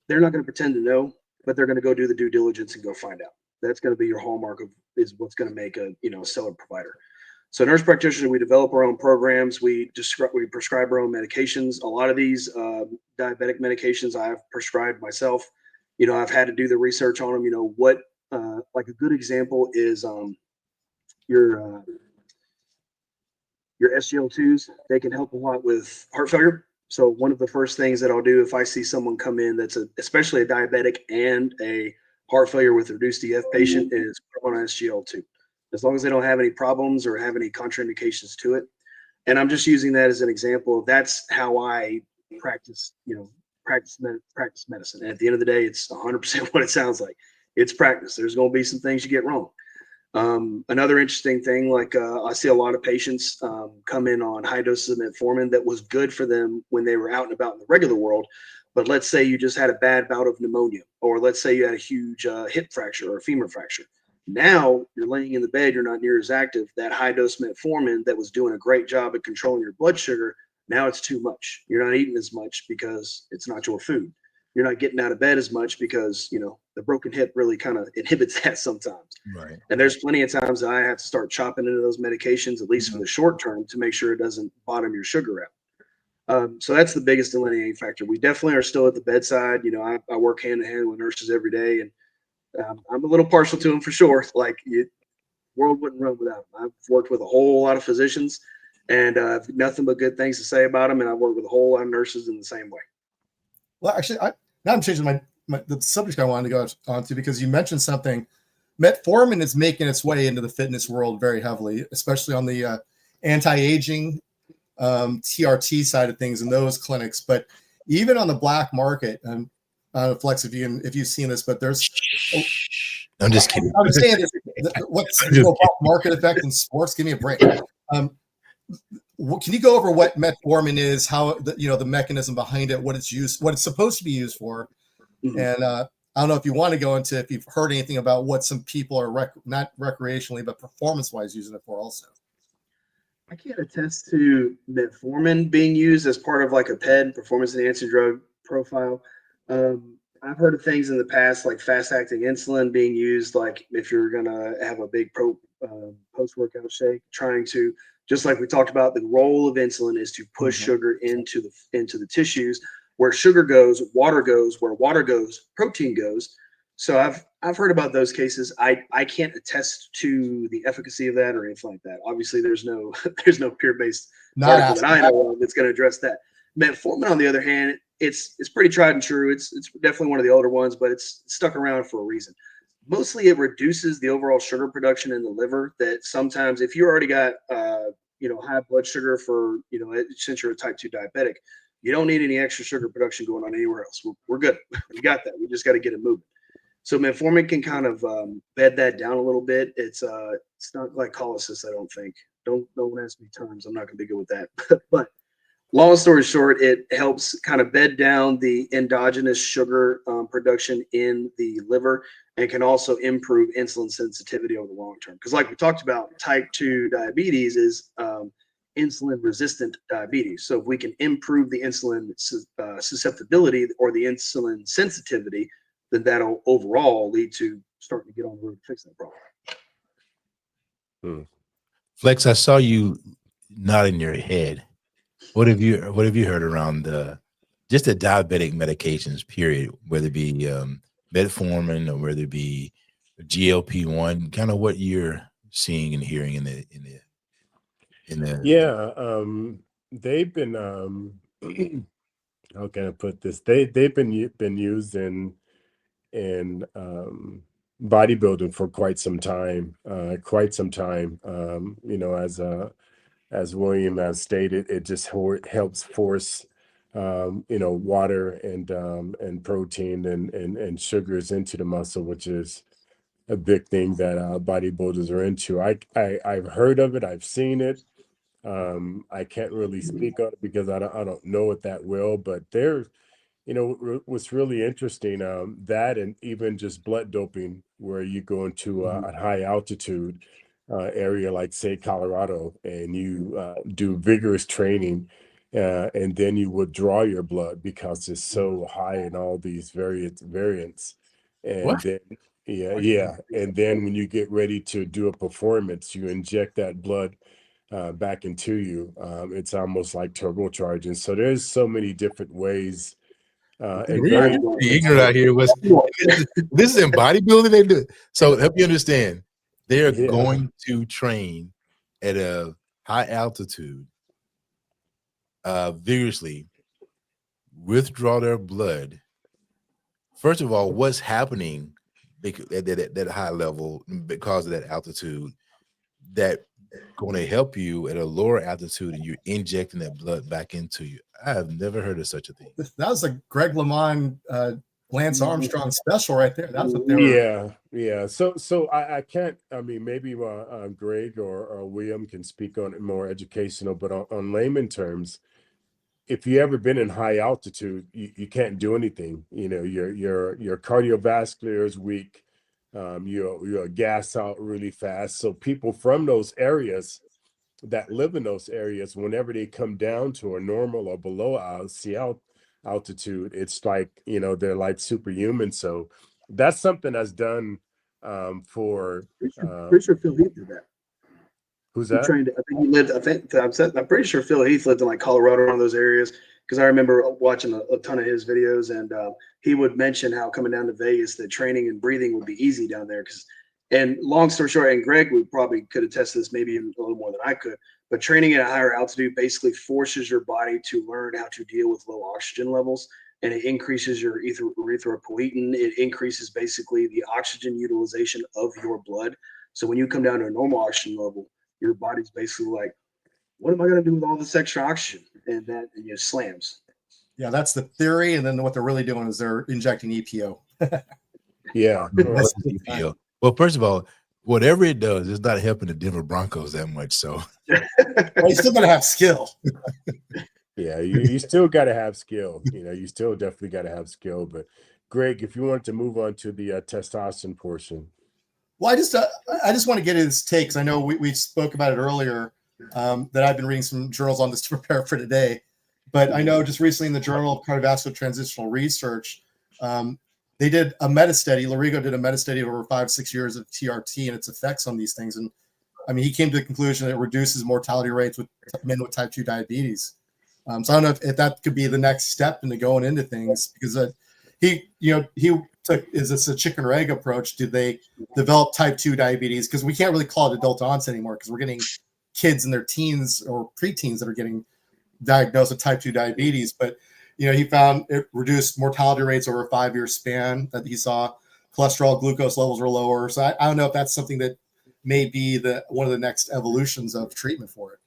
They're not going to pretend to know, but they're going to go do the due diligence and go find out. That's going to be your hallmark is what's going to make a stellar provider. So nurse practitioners, we develop our own programs. We prescribe our own medications. A lot of these diabetic medications I've prescribed myself. I've had to do the research on them. Like a good example is your SGLT2s. They can help a lot with heart failure. So one of the first things that I'll do if I see someone come in that's especially a diabetic and a heart failure with reduced EF patient is put on SGLT2, as long as they don't have any problems or have any contraindications to it. And I'm just using that as an example. That's how I practice medicine. And at the end of the day, it's 100% what it sounds like. It's practice. There's going to be some things you get wrong. Another interesting thing, like I see a lot of patients come in on high doses of metformin that was good for them when they were out and about in the regular world. But let's say you just had a bad bout of pneumonia, or let's say you had a huge hip fracture or a femur fracture. Now you're laying in the bed, you're not near as active. That high dose metformin that was doing a great job at controlling your blood sugar, now it's too much. You're not eating as much because it's not your food. You're not getting out of bed as much because, the broken hip really kind of inhibits that sometimes. Right. And there's plenty of times that I have to start chopping into those medications, at least for the short term, to make sure it doesn't bottom your sugar out. So that's the biggest delineating factor. We definitely are still at the bedside. I work hand in hand with nurses every day, and I'm a little partial to them for sure. Like, world wouldn't run without them. I've worked with a whole lot of physicians, and I've nothing but good things to say about them. And I've worked with a whole lot of nurses in the same way. Well, actually, now I'm changing the subject I wanted to go on to, because you mentioned something. Metformin is making its way into the fitness world very heavily, especially on the anti-aging TRT side of things in those clinics. But even on the black market, and I don't know, Flex, if you've seen this, but there's I'm just kidding. I'm saying what's the black market effect in sports? Give me a break. Can you go over what metformin is, how the mechanism behind it, what it's supposed to be used for? Mm-hmm. And I don't know if you want to go into, if you've heard anything about what some people are not recreationally, but performance-wise using it for also. I can't attest to metformin being used as part of like a PED, performance enhancing drug profile. I've heard of things in the past, like fast-acting insulin being used, like if you're going to have a big post-workout shake, trying to, just like we talked about, the role of insulin is to push sugar into the tissues. Where sugar goes, water goes. Where water goes, protein goes. So I've heard about those cases. I can't attest to the efficacy of that or anything like that. Obviously, there's no peer-based article that I know of that's going to address that. Metformin, on the other hand, it's pretty tried and true. It's definitely one of the older ones, but it's stuck around for a reason. Mostly, it reduces the overall sugar production in the liver. That sometimes, if you already got high blood sugar for since you're a type 2 diabetic, you don't need any extra sugar production going on anywhere else. We're good. We got that. We just got to get it moving. So metformin can kind of bed that down a little bit. It's not glycolysis, I don't think. Don't ask me terms. I'm not going to be good with that. But long story short, it helps kind of bed down the endogenous sugar production in the liver, and can also improve insulin sensitivity over the long term. Because like we talked about, type 2 diabetes is insulin resistant diabetes. So if we can improve the insulin susceptibility or the insulin sensitivity, then that'll overall lead to starting to get on the road to fix that problem. Flex, I saw you nodding your head. What have you heard around just the diabetic medications, period, whether it be metformin or whether it be GLP-1, kind of what you're seeing and hearing in the they've been how can I put this? They've been used in bodybuilding for quite some time. As William has stated, it just helps force water and protein and sugars into the muscle, which is a big thing that bodybuilders are into. I've heard of it, I've seen it. I can't really speak on it because I don't know it that well, but there's what's really interesting, that and even just blood doping, where you go into a high altitude area like, say, Colorado, and you do vigorous training, and then you withdraw your blood because it's so high in all these variants. And What? then, and then when you get ready to do a performance, you inject that blood back into you. It's almost like turbocharging. So there's so many different ways. And We're very pretty ignorant out here. This is in bodybuilding they do it. So help you understand, they're going to train at a high altitude, vigorously, withdraw their blood. First of all, what's happening at that high level because of that altitude that going to help you at a lower altitude, and you're injecting that blood back into you? I have never heard of such a thing. That was a Greg LeMond, Lance Armstrong special right there. That's what they were. Yeah. So I can't. I mean, maybe Greg or William can speak on it more educational, but on layman terms, if you ever been in high altitude, you can't do anything. Your cardiovascular is weak. You're gas out really fast. So people from those areas that live in those areas, whenever they come down to a normal or below sea altitude, it's like, they're like superhuman. So that's something that's done for Pretty sure Phil Heath did that. Who's He that? trained. I think he lived. I'm pretty sure Phil Heath lived in like Colorado, one of those areas, because I remember watching a ton of his videos, and he would mention how coming down to Vegas, that training and breathing would be easy down there. And long story short, and Greg would probably could attest to this maybe even a little more than I could, but training at a higher altitude basically forces your body to learn how to deal with low oxygen levels, and it increases your erythropoietin. It increases basically the oxygen utilization of your blood. So when you come down to a normal oxygen level, your body's basically like, what am I going to do with all this extra oxygen? And it slams. Yeah, that's the theory. And then what they're really doing is they're injecting EPO. Yeah. EPO. Well, first of all, whatever it does, it's not helping the Denver Broncos that much. So well, you still got to have skill. Yeah, you still got to have skill. You still definitely got to have skill. But Greg, if you want to move on to the testosterone portion. Well, I just want to get his takes. I know we spoke about it earlier, that I've been reading some journals on this to prepare for today. But I know just recently in the Journal of Cardiovascular Transitional Research, they did a meta-study. Larigo did a meta-study over 5-6 years of TRT and its effects on these things. And I mean, he came to the conclusion that it reduces mortality rates with men with type 2 diabetes. So I don't know if that could be the next step into going into things, because he took, is this a chicken or egg approach? Did they develop type 2 diabetes? Because we can't really call it adult onset anymore, because we're getting kids in their teens or preteens that are getting diagnosed with type 2 diabetes. But he found it reduced mortality rates over a 5-year span that he saw. Cholesterol, glucose levels were lower. So I don't know if that's something that may be one of the next evolutions of treatment for it.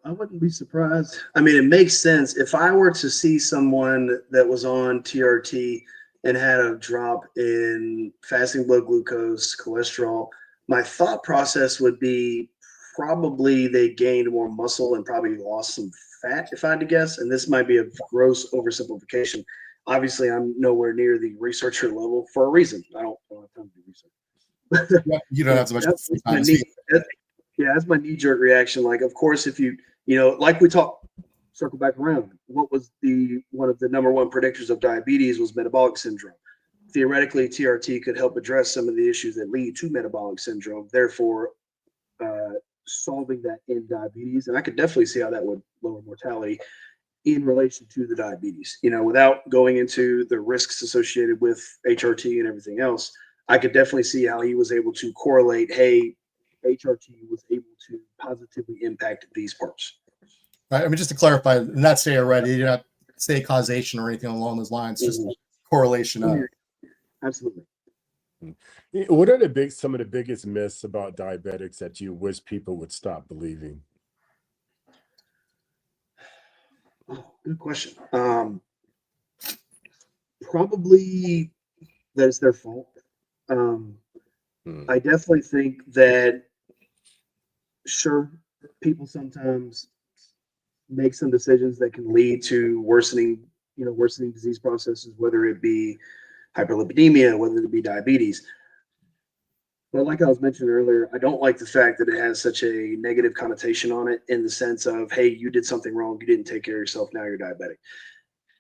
I wouldn't be surprised. I mean, it makes sense. If I were to see someone that was on TRT and had a drop in fasting blood glucose, cholesterol, my thought process would be probably they gained more muscle and probably lost some fat, if I had to guess. And this might be a gross oversimplification. Obviously, I'm nowhere near the researcher level for a reason. I don't have time to do research. You don't have so much time. That's my knee-jerk reaction. Like, of course, if like we talked, circle back around, what was one of the number one predictors of diabetes was metabolic syndrome. Theoretically, TRT could help address some of the issues that lead to metabolic syndrome, therefore solving that in diabetes. And I could definitely see how that would lower mortality in relation to the diabetes. Without going into the risks associated with HRT and everything else, I could definitely see how he was able to correlate, hey, HRT was able to positively impact these parts. Right. I mean, just to clarify, not say already, you not say causation or anything along those lines, just correlation of. Absolutely. What are some of the biggest myths about diabetics that you wish people would stop believing? Oh, good question. Probably that it's their fault. I definitely think that, sure, people sometimes make some decisions that can lead to worsening disease processes, whether it be hyperlipidemia, whether it be diabetes. But like I was mentioning earlier, I don't like the fact that it has such a negative connotation on it, in the sense of, hey, you did something wrong, you didn't take care of yourself, now you're diabetic.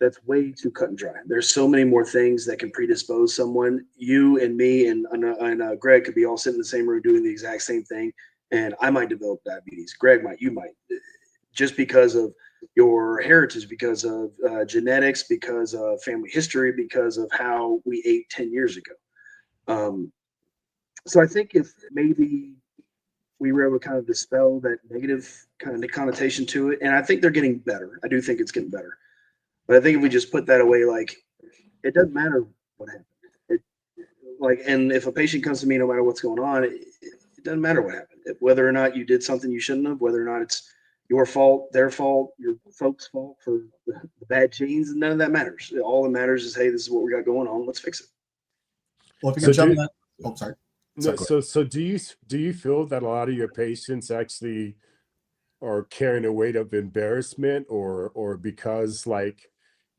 That's way too cut and dry. There's so many more things that can predispose someone. You and me and Greg could be all sitting in the same room doing the exact same thing, and I might develop diabetes. Greg might, you might, just because of your heritage, because of genetics, because of family history, because of how we ate 10 years ago. So I think if maybe we were able to kind of dispel that negative kind of connotation to it, and I think they're getting better. I do think it's getting better. But I think if we just put that away, like, it doesn't matter what happened. And if a patient comes to me, no matter what's going on, it doesn't matter what happened. Whether or not you did something you shouldn't have, whether or not it's your fault, their fault, your folks' fault for the bad genes, none of that matters. All that matters is, hey, this is what we got going on. Let's fix it. Well, if you can jump in that. Oh, sorry. So do you feel that a lot of your patients actually are carrying a weight of embarrassment, or because, like,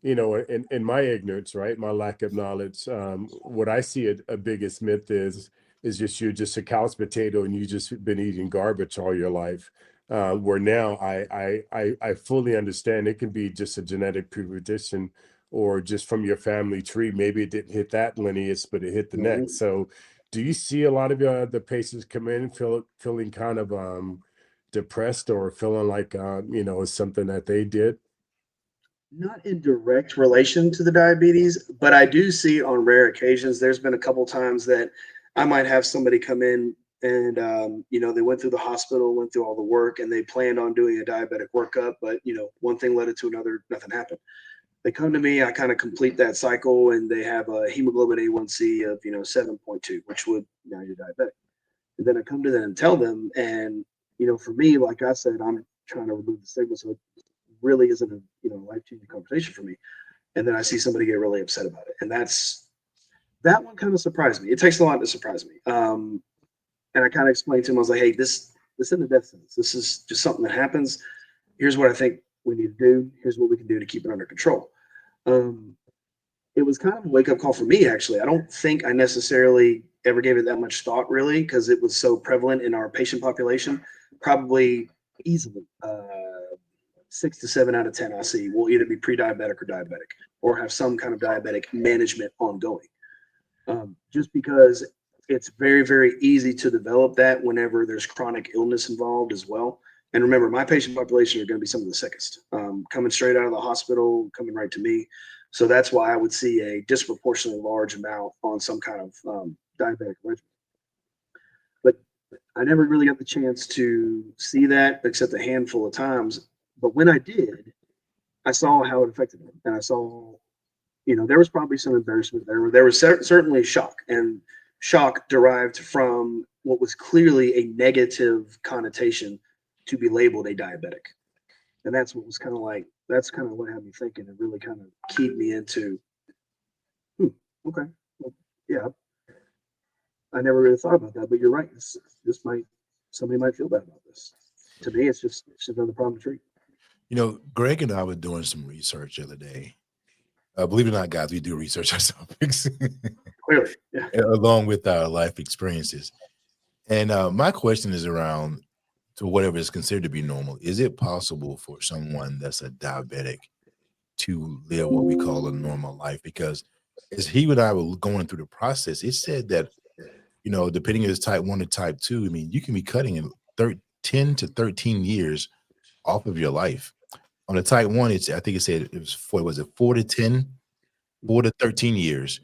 in my ignorance, right, my lack of knowledge, what I see a biggest myth is just you're just a couch potato and you just been eating garbage all your life. Where now I fully understand it can be just a genetic predisposition, or just from your family tree. Maybe it didn't hit that lineage, but it hit the next. So do you see a lot of the patients come in feeling kind of depressed, or feeling like it's something that they did? Not in direct relation to the diabetes, but I do see on rare occasions. There's been a couple times that I might have somebody come in and they went through the hospital, went through all the work, and they planned on doing a diabetic workup, but one thing led to another, nothing happened. They come to me, I kind of complete that cycle, and they have a hemoglobin A1C of 7.2, which would, now you're diabetic. And then I come to them and tell them, and for me, like I said, I'm trying to remove the stigma, so it really isn't a life-changing conversation for me. And then I see somebody get really upset about it, and that one kind of surprised me. It takes a lot to surprise me. And I kind of explained to him, I was like, hey, this isn't a death sentence. This is just something that happens. Here's what I think we need to do. Here's what we can do to keep it under control. It was kind of a wake-up call for me, actually. I don't think I necessarily ever gave it that much thought, really, because it was so prevalent in our patient population. Probably easily 6 to 7 out of 10 I see will either be pre-diabetic or diabetic, or have some kind of diabetic management ongoing. Just because it's very, very easy to develop that whenever there's chronic illness involved as well. And remember, my patient population are going to be some of the sickest, coming straight out of the hospital, coming right to me. So that's why I would see a disproportionately large amount on some kind of diabetic regimen. But I never really got the chance to see that except a handful of times. But when I did, I saw how it affected him, and I saw, there was probably some embarrassment there. There was certainly shock, and shock derived from what was clearly a negative connotation to be labeled a diabetic. And that's what was that's kind of what had me thinking and really kind of keyed me into, okay, well, yeah, I never really thought about that, but you're right. Somebody might feel bad about this. To me, it's just another problem to treat. Greg and I were doing some research the other day. Believe it or not, guys, we do research our topics Clearly, yeah. along with our life experiences. And my question is around to whatever is considered to be normal. Is it possible for someone that's a diabetic to live what we call a normal life? Because as he and I were going through the process, it said that, depending on his type 1 to type 2, I mean, you can be cutting in 10 to 13 years off of your life. On the type 1, I think it said it was 4 to 13 years,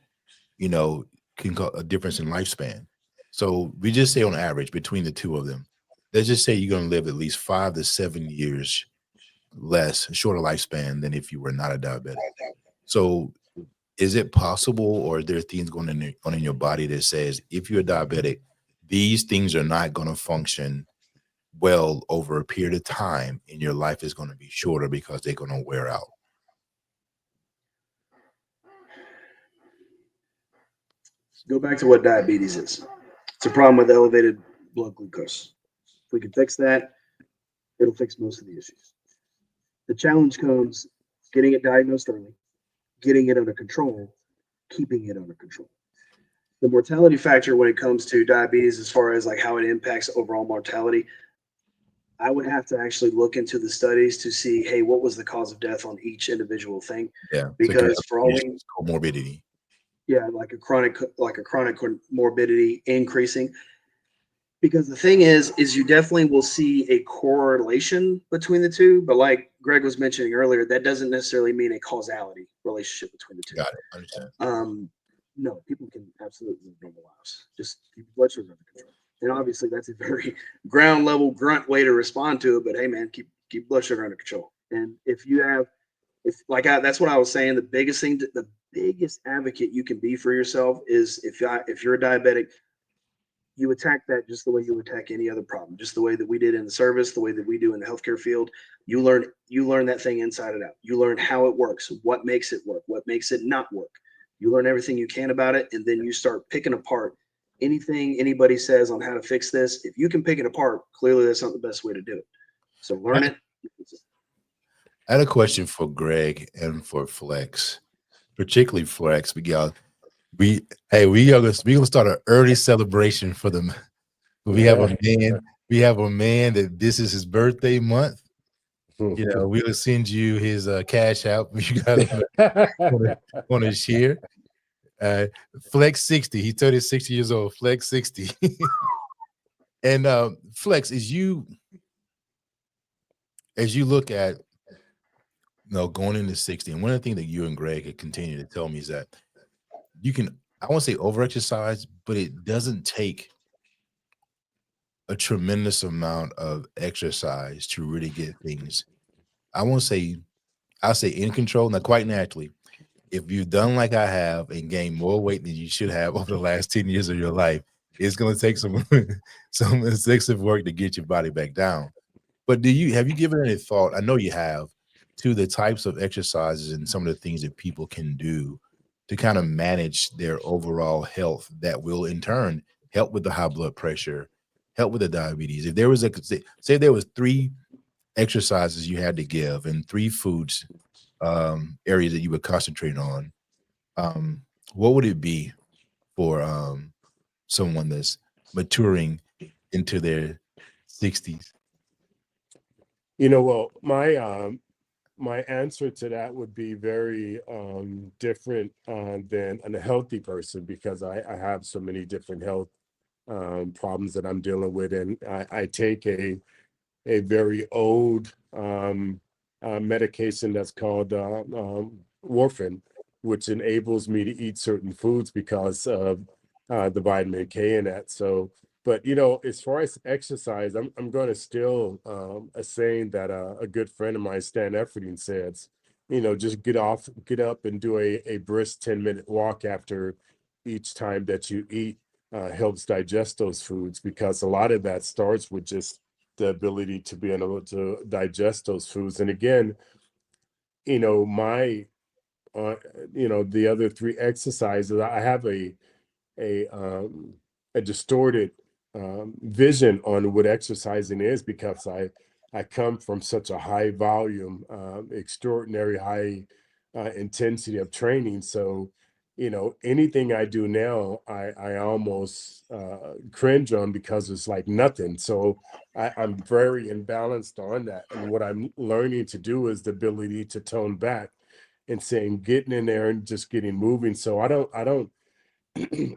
can cause a difference in lifespan. So we just say on average between the two of them, let's just say you're going to live at least 5 to 7 years less, shorter lifespan than if you were not a diabetic. So is it possible, or are there things going on in your body that says if you're a diabetic, these things are not going to function well over a period of time and your life is going to be shorter because they're going to wear out? Go back to what diabetes is. It's a problem with elevated blood glucose. If we can fix that, it'll fix most of the issues. The challenge comes getting it diagnosed early, getting it under control, keeping it under control. The mortality factor when it comes to diabetes, as far as like how it impacts overall mortality, I would have to actually look into the studies to see, hey, what was the cause of death on each individual thing? Yeah, Because for all we, comorbidity. yeah, like a chronic morbidity increasing. Because the thing is you definitely will see a correlation between the two, but like Greg was mentioning earlier, that doesn't necessarily mean a causality relationship between the two. Got it. Understand. No, people can absolutely live normal lives. Just keep blood sugar under control. And obviously that's a very ground level grunt way to respond to it, but hey man, keep blood sugar under control. And that's what I was saying, the biggest advocate you can be for yourself is if you're a diabetic, you attack that just the way you attack any other problem, just the way that we did in the service, the way that we do in the healthcare field. You learn that thing inside and out. You learn how it works, what makes it work, what makes it not work. You learn everything you can about it, and then you start picking apart anything anybody says on how to fix this. If you can pick it apart, clearly that's not the best way to do it. So learn it. I had a question for Greg and for Flex, particularly Flex, because we're gonna start an early celebration for them. We have a man that this is his birthday month. We'll send you his cash out. You guys want to share. Flex 60. He turned 60 years old. Flex 60. And Flex, as you look at going into 60, and one of the things that you and Greg have continued to tell me is that you can, I won't say over-exercise, but it doesn't take a tremendous amount of exercise to really get things. I'll say in control. Now, quite naturally, if you've done like I have and gained more weight than you should have over the last 10 years of your life, it's going to take some excessive work to get your body back down. But have you given any thought, I know you have, to the types of exercises and some of the things that people can do to kind of manage their overall health that will in turn help with the high blood pressure, help with the diabetes? If there was say there was 3 exercises you had to give and 3 foods areas that you would concentrate on, what would it be for someone that's maturing into their 60s? Well, my answer to that would be very different than a healthy person, because I have so many different health problems that I'm dealing with, and I take a very old medication that's called warfarin, which enables me to eat certain foods because of the vitamin K in that. So, but as far as exercise, I'm going to steal a saying that a good friend of mine, Stan Efferding, says, just get up and do a brisk 10-minute walk after each time that you eat helps digest those foods, because a lot of that starts with just the ability to be able to digest those foods. And again, my the other three exercises, I have a um, a distorted vision on what exercising is, because I come from such a high volume, extraordinary high intensity of training. So, anything I do now, I almost cringe on, because it's like nothing. So I'm very imbalanced on that. And what I'm learning to do is the ability to tone back and saying, getting in there and just getting moving. So I don't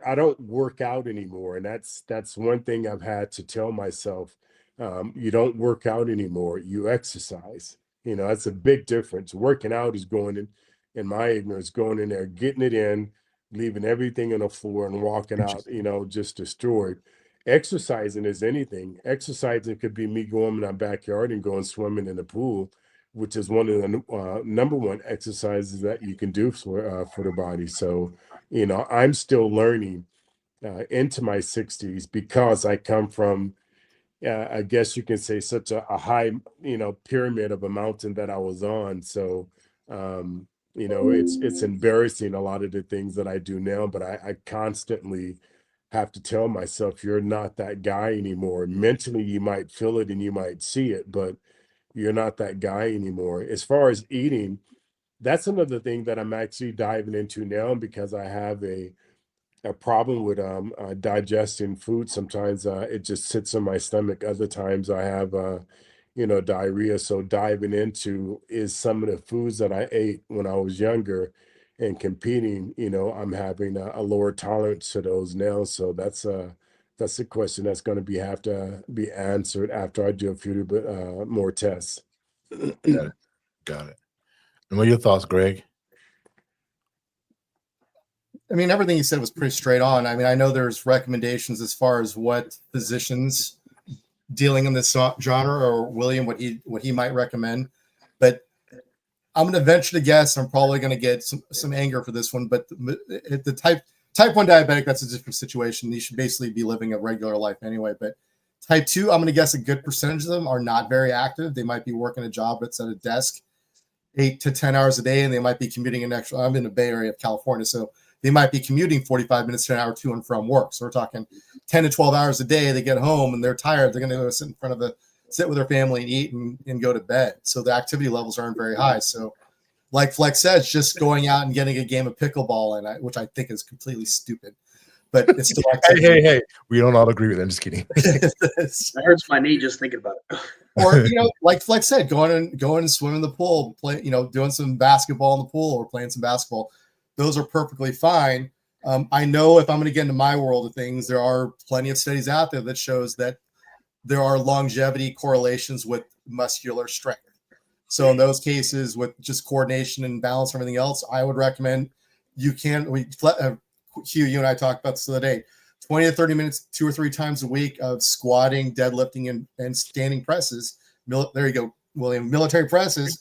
I don't work out anymore, and that's one thing I've had to tell myself. You don't work out anymore, you exercise. That's a big difference. Working out is in my ignorance, going in there, getting it in, leaving everything on the floor and walking out, Interesting. just destroyed. Exercising is anything. Exercising could be me going in my backyard and going swimming in the pool, which is one of the number one exercises that you can do for the body. So, I'm still learning into my 60s, because I come from, I guess you can say, such a high, pyramid of a mountain that I was on. So, it's embarrassing, a lot of the things that I do now, but I constantly have to tell myself, you're not that guy anymore. Mentally, you might feel it and you might see it, but you're not that guy anymore. As far as eating, that's another thing that I'm actually diving into now, because I have a problem with digesting food. Sometimes it just sits in my stomach. Other times I have diarrhea. So diving into, is some of the foods that I ate when I was younger and competing, I'm having a lower tolerance to those now. So that's a question that's going to have to be answered after I do a few bit more tests. Got it. Got it. And what are your thoughts, Greg? I mean, everything you said was pretty straight on. I mean, I know there's recommendations as far as what physicians dealing in this genre, or William, what he might recommend, but I'm going to venture to guess, I'm probably going to get some anger for this one, but the type 1 diabetic, that's a different situation. You should basically be living a regular life anyway. But type 2, I'm going to guess a good percentage of them are not very active. They might be working a job that's at a desk 8 to 10 hours a day, and they might be commuting an extra. I'm in the Bay Area of California, so they might be commuting 45 minutes to an hour to and from work. So we're talking 10 to 12 hours a day. They get home and they're tired. They're going to go sit with their family and eat and go to bed. So the activity levels aren't very high. So like Flex says, just going out and getting a game of pickleball in, which I think is completely stupid, but it's still activity. Hey, we don't all agree with it. I'm just kidding. That hurts my knee just thinking about it. Or, like Flex said, going and swimming in the pool, doing some basketball in the pool or playing some basketball. Those are perfectly fine. I know if I'm going to get into my world of things, there are plenty of studies out there that shows that there are longevity correlations with muscular strength. So in those cases, with just coordination and balance and everything else, I would recommend Hugh, you and I talked about this the other day, 20 to 30 minutes, 2 or 3 times a week of squatting, deadlifting, and standing presses. There you go, William. Military presses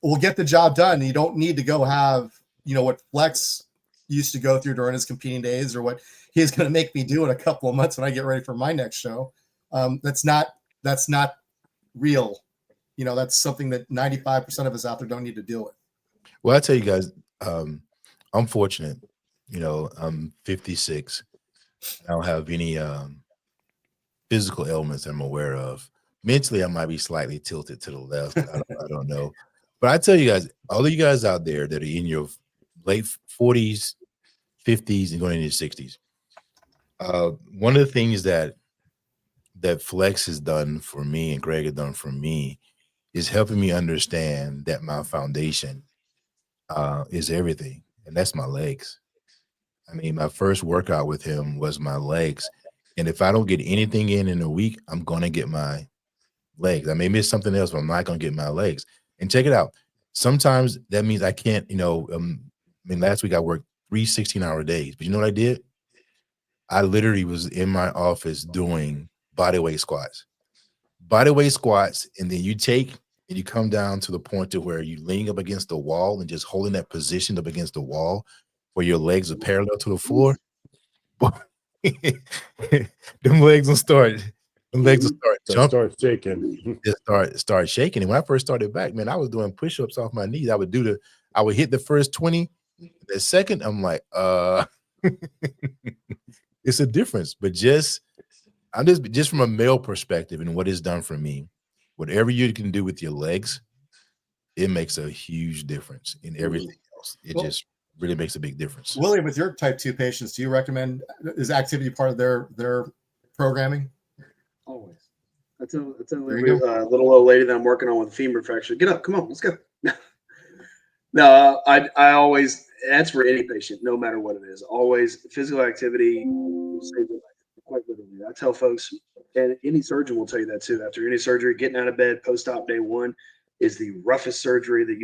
will get the job done. You don't need to go have, what Flex used to go through during his competing days, or what he's going to make me do in a couple of months when I get ready for my next show. That's not real. That's something that 95% of us out there don't need to deal with. Well, I tell you guys, I'm fortunate. I'm 56. I don't have any physical ailments I'm aware of. Mentally, I might be slightly tilted to the left. I don't know. But I tell you guys, all of you guys out there that are in your late 40s, 50s, and going into your 60s, one of the things that Flex has done for me and Greg has done for me is helping me understand that my foundation is everything, and that's my legs. I mean, my first workout with him was my legs, and if I don't get anything in a week, I'm gonna get my legs. I may miss something else, but I'm not gonna get my legs. And check it out. Sometimes that means I can't. Last week I worked 3 16-hour days, but you know what I did? I literally was in my office doing bodyweight squats, and then you take and you come down to the point to where you leaning up against the wall and just holding that position up against the wall where your legs are parallel to the floor, them legs will start jumping, Start shaking. just start shaking. And when I first started back, man, I was doing push-ups off my knees. I would hit the first 20. The second, I'm like, it's a difference. But just from a male perspective and what it's done for me, whatever you can do with your legs, it makes a huge difference in everything else. It just really makes a big difference. William, with your type 2 patients, do you recommend, is activity part of their programming? Always. I tell every little old lady that I'm working on with a femur fracture, get up, come on, let's go. No, I always, that's for any patient, no matter what it is. Always physical activity will save your life, quite literally. I tell folks, and any surgeon will tell you that too. After any surgery, getting out of bed post-op day one is the roughest surgery that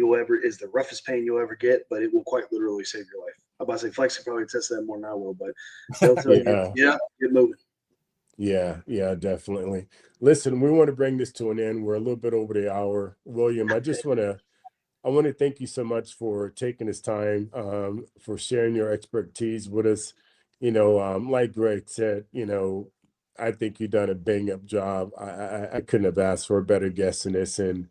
is the roughest pain you'll ever get, but it will quite literally save your life. I'm about to say Flex can probably test that more than I will, but they'll tell you, get moving. Yeah, definitely. Listen, we want to bring this to an end. We're a little bit over the hour. William, I want to thank you so much for taking this time, for sharing your expertise with us. Like Greg said, I think you've done a bang up job. I couldn't have asked for a better guest in this. And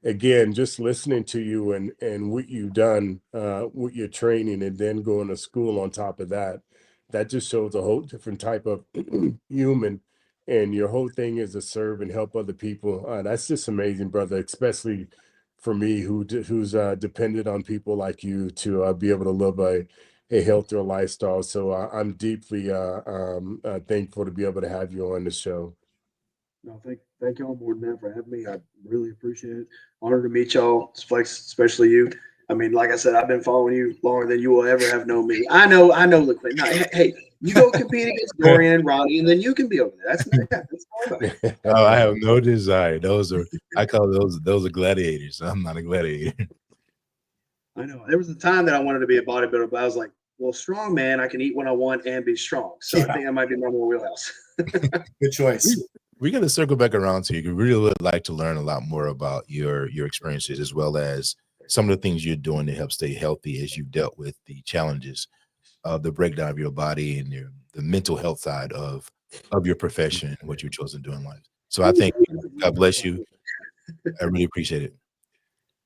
again, just listening to you and what you've done with your training and then going to school on top of that, that just shows a whole different type of human. And your whole thing is to serve and help other people. That's just amazing, brother, especially for me who's dependent on people like you to be able to live a healthier lifestyle. So I'm deeply thankful to be able to have you on the show. No, thank y'all more than that for having me. I really appreciate it. Honored to meet y'all, Flex, especially you. I mean, like I said, I've been following you longer than you will ever have known me. I know, LaQuentin. No, hey, you go compete against Dorian and Ronnie, and then you can be over there. That's all about it. Oh, I have no desire. I call those are gladiators. I'm not a gladiator. I know. There was a time that I wanted to be a bodybuilder, but I was like, well, strong man, I can eat when I want and be strong. So I think that might be my more wheelhouse. Good choice. We're going to circle back around to you. You really would like to learn a lot more about your experiences, as well as some of the things you're doing to help stay healthy as you've dealt with the challenges of the breakdown of your body and the mental health side of your profession and what you've chosen to do in life. So I think, God bless you. I really appreciate it.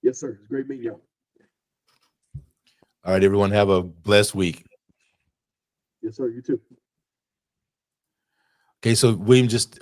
Yes, sir. It's great meeting you. All right, everyone, have a blessed week. Yes, sir. You too. Okay, so William just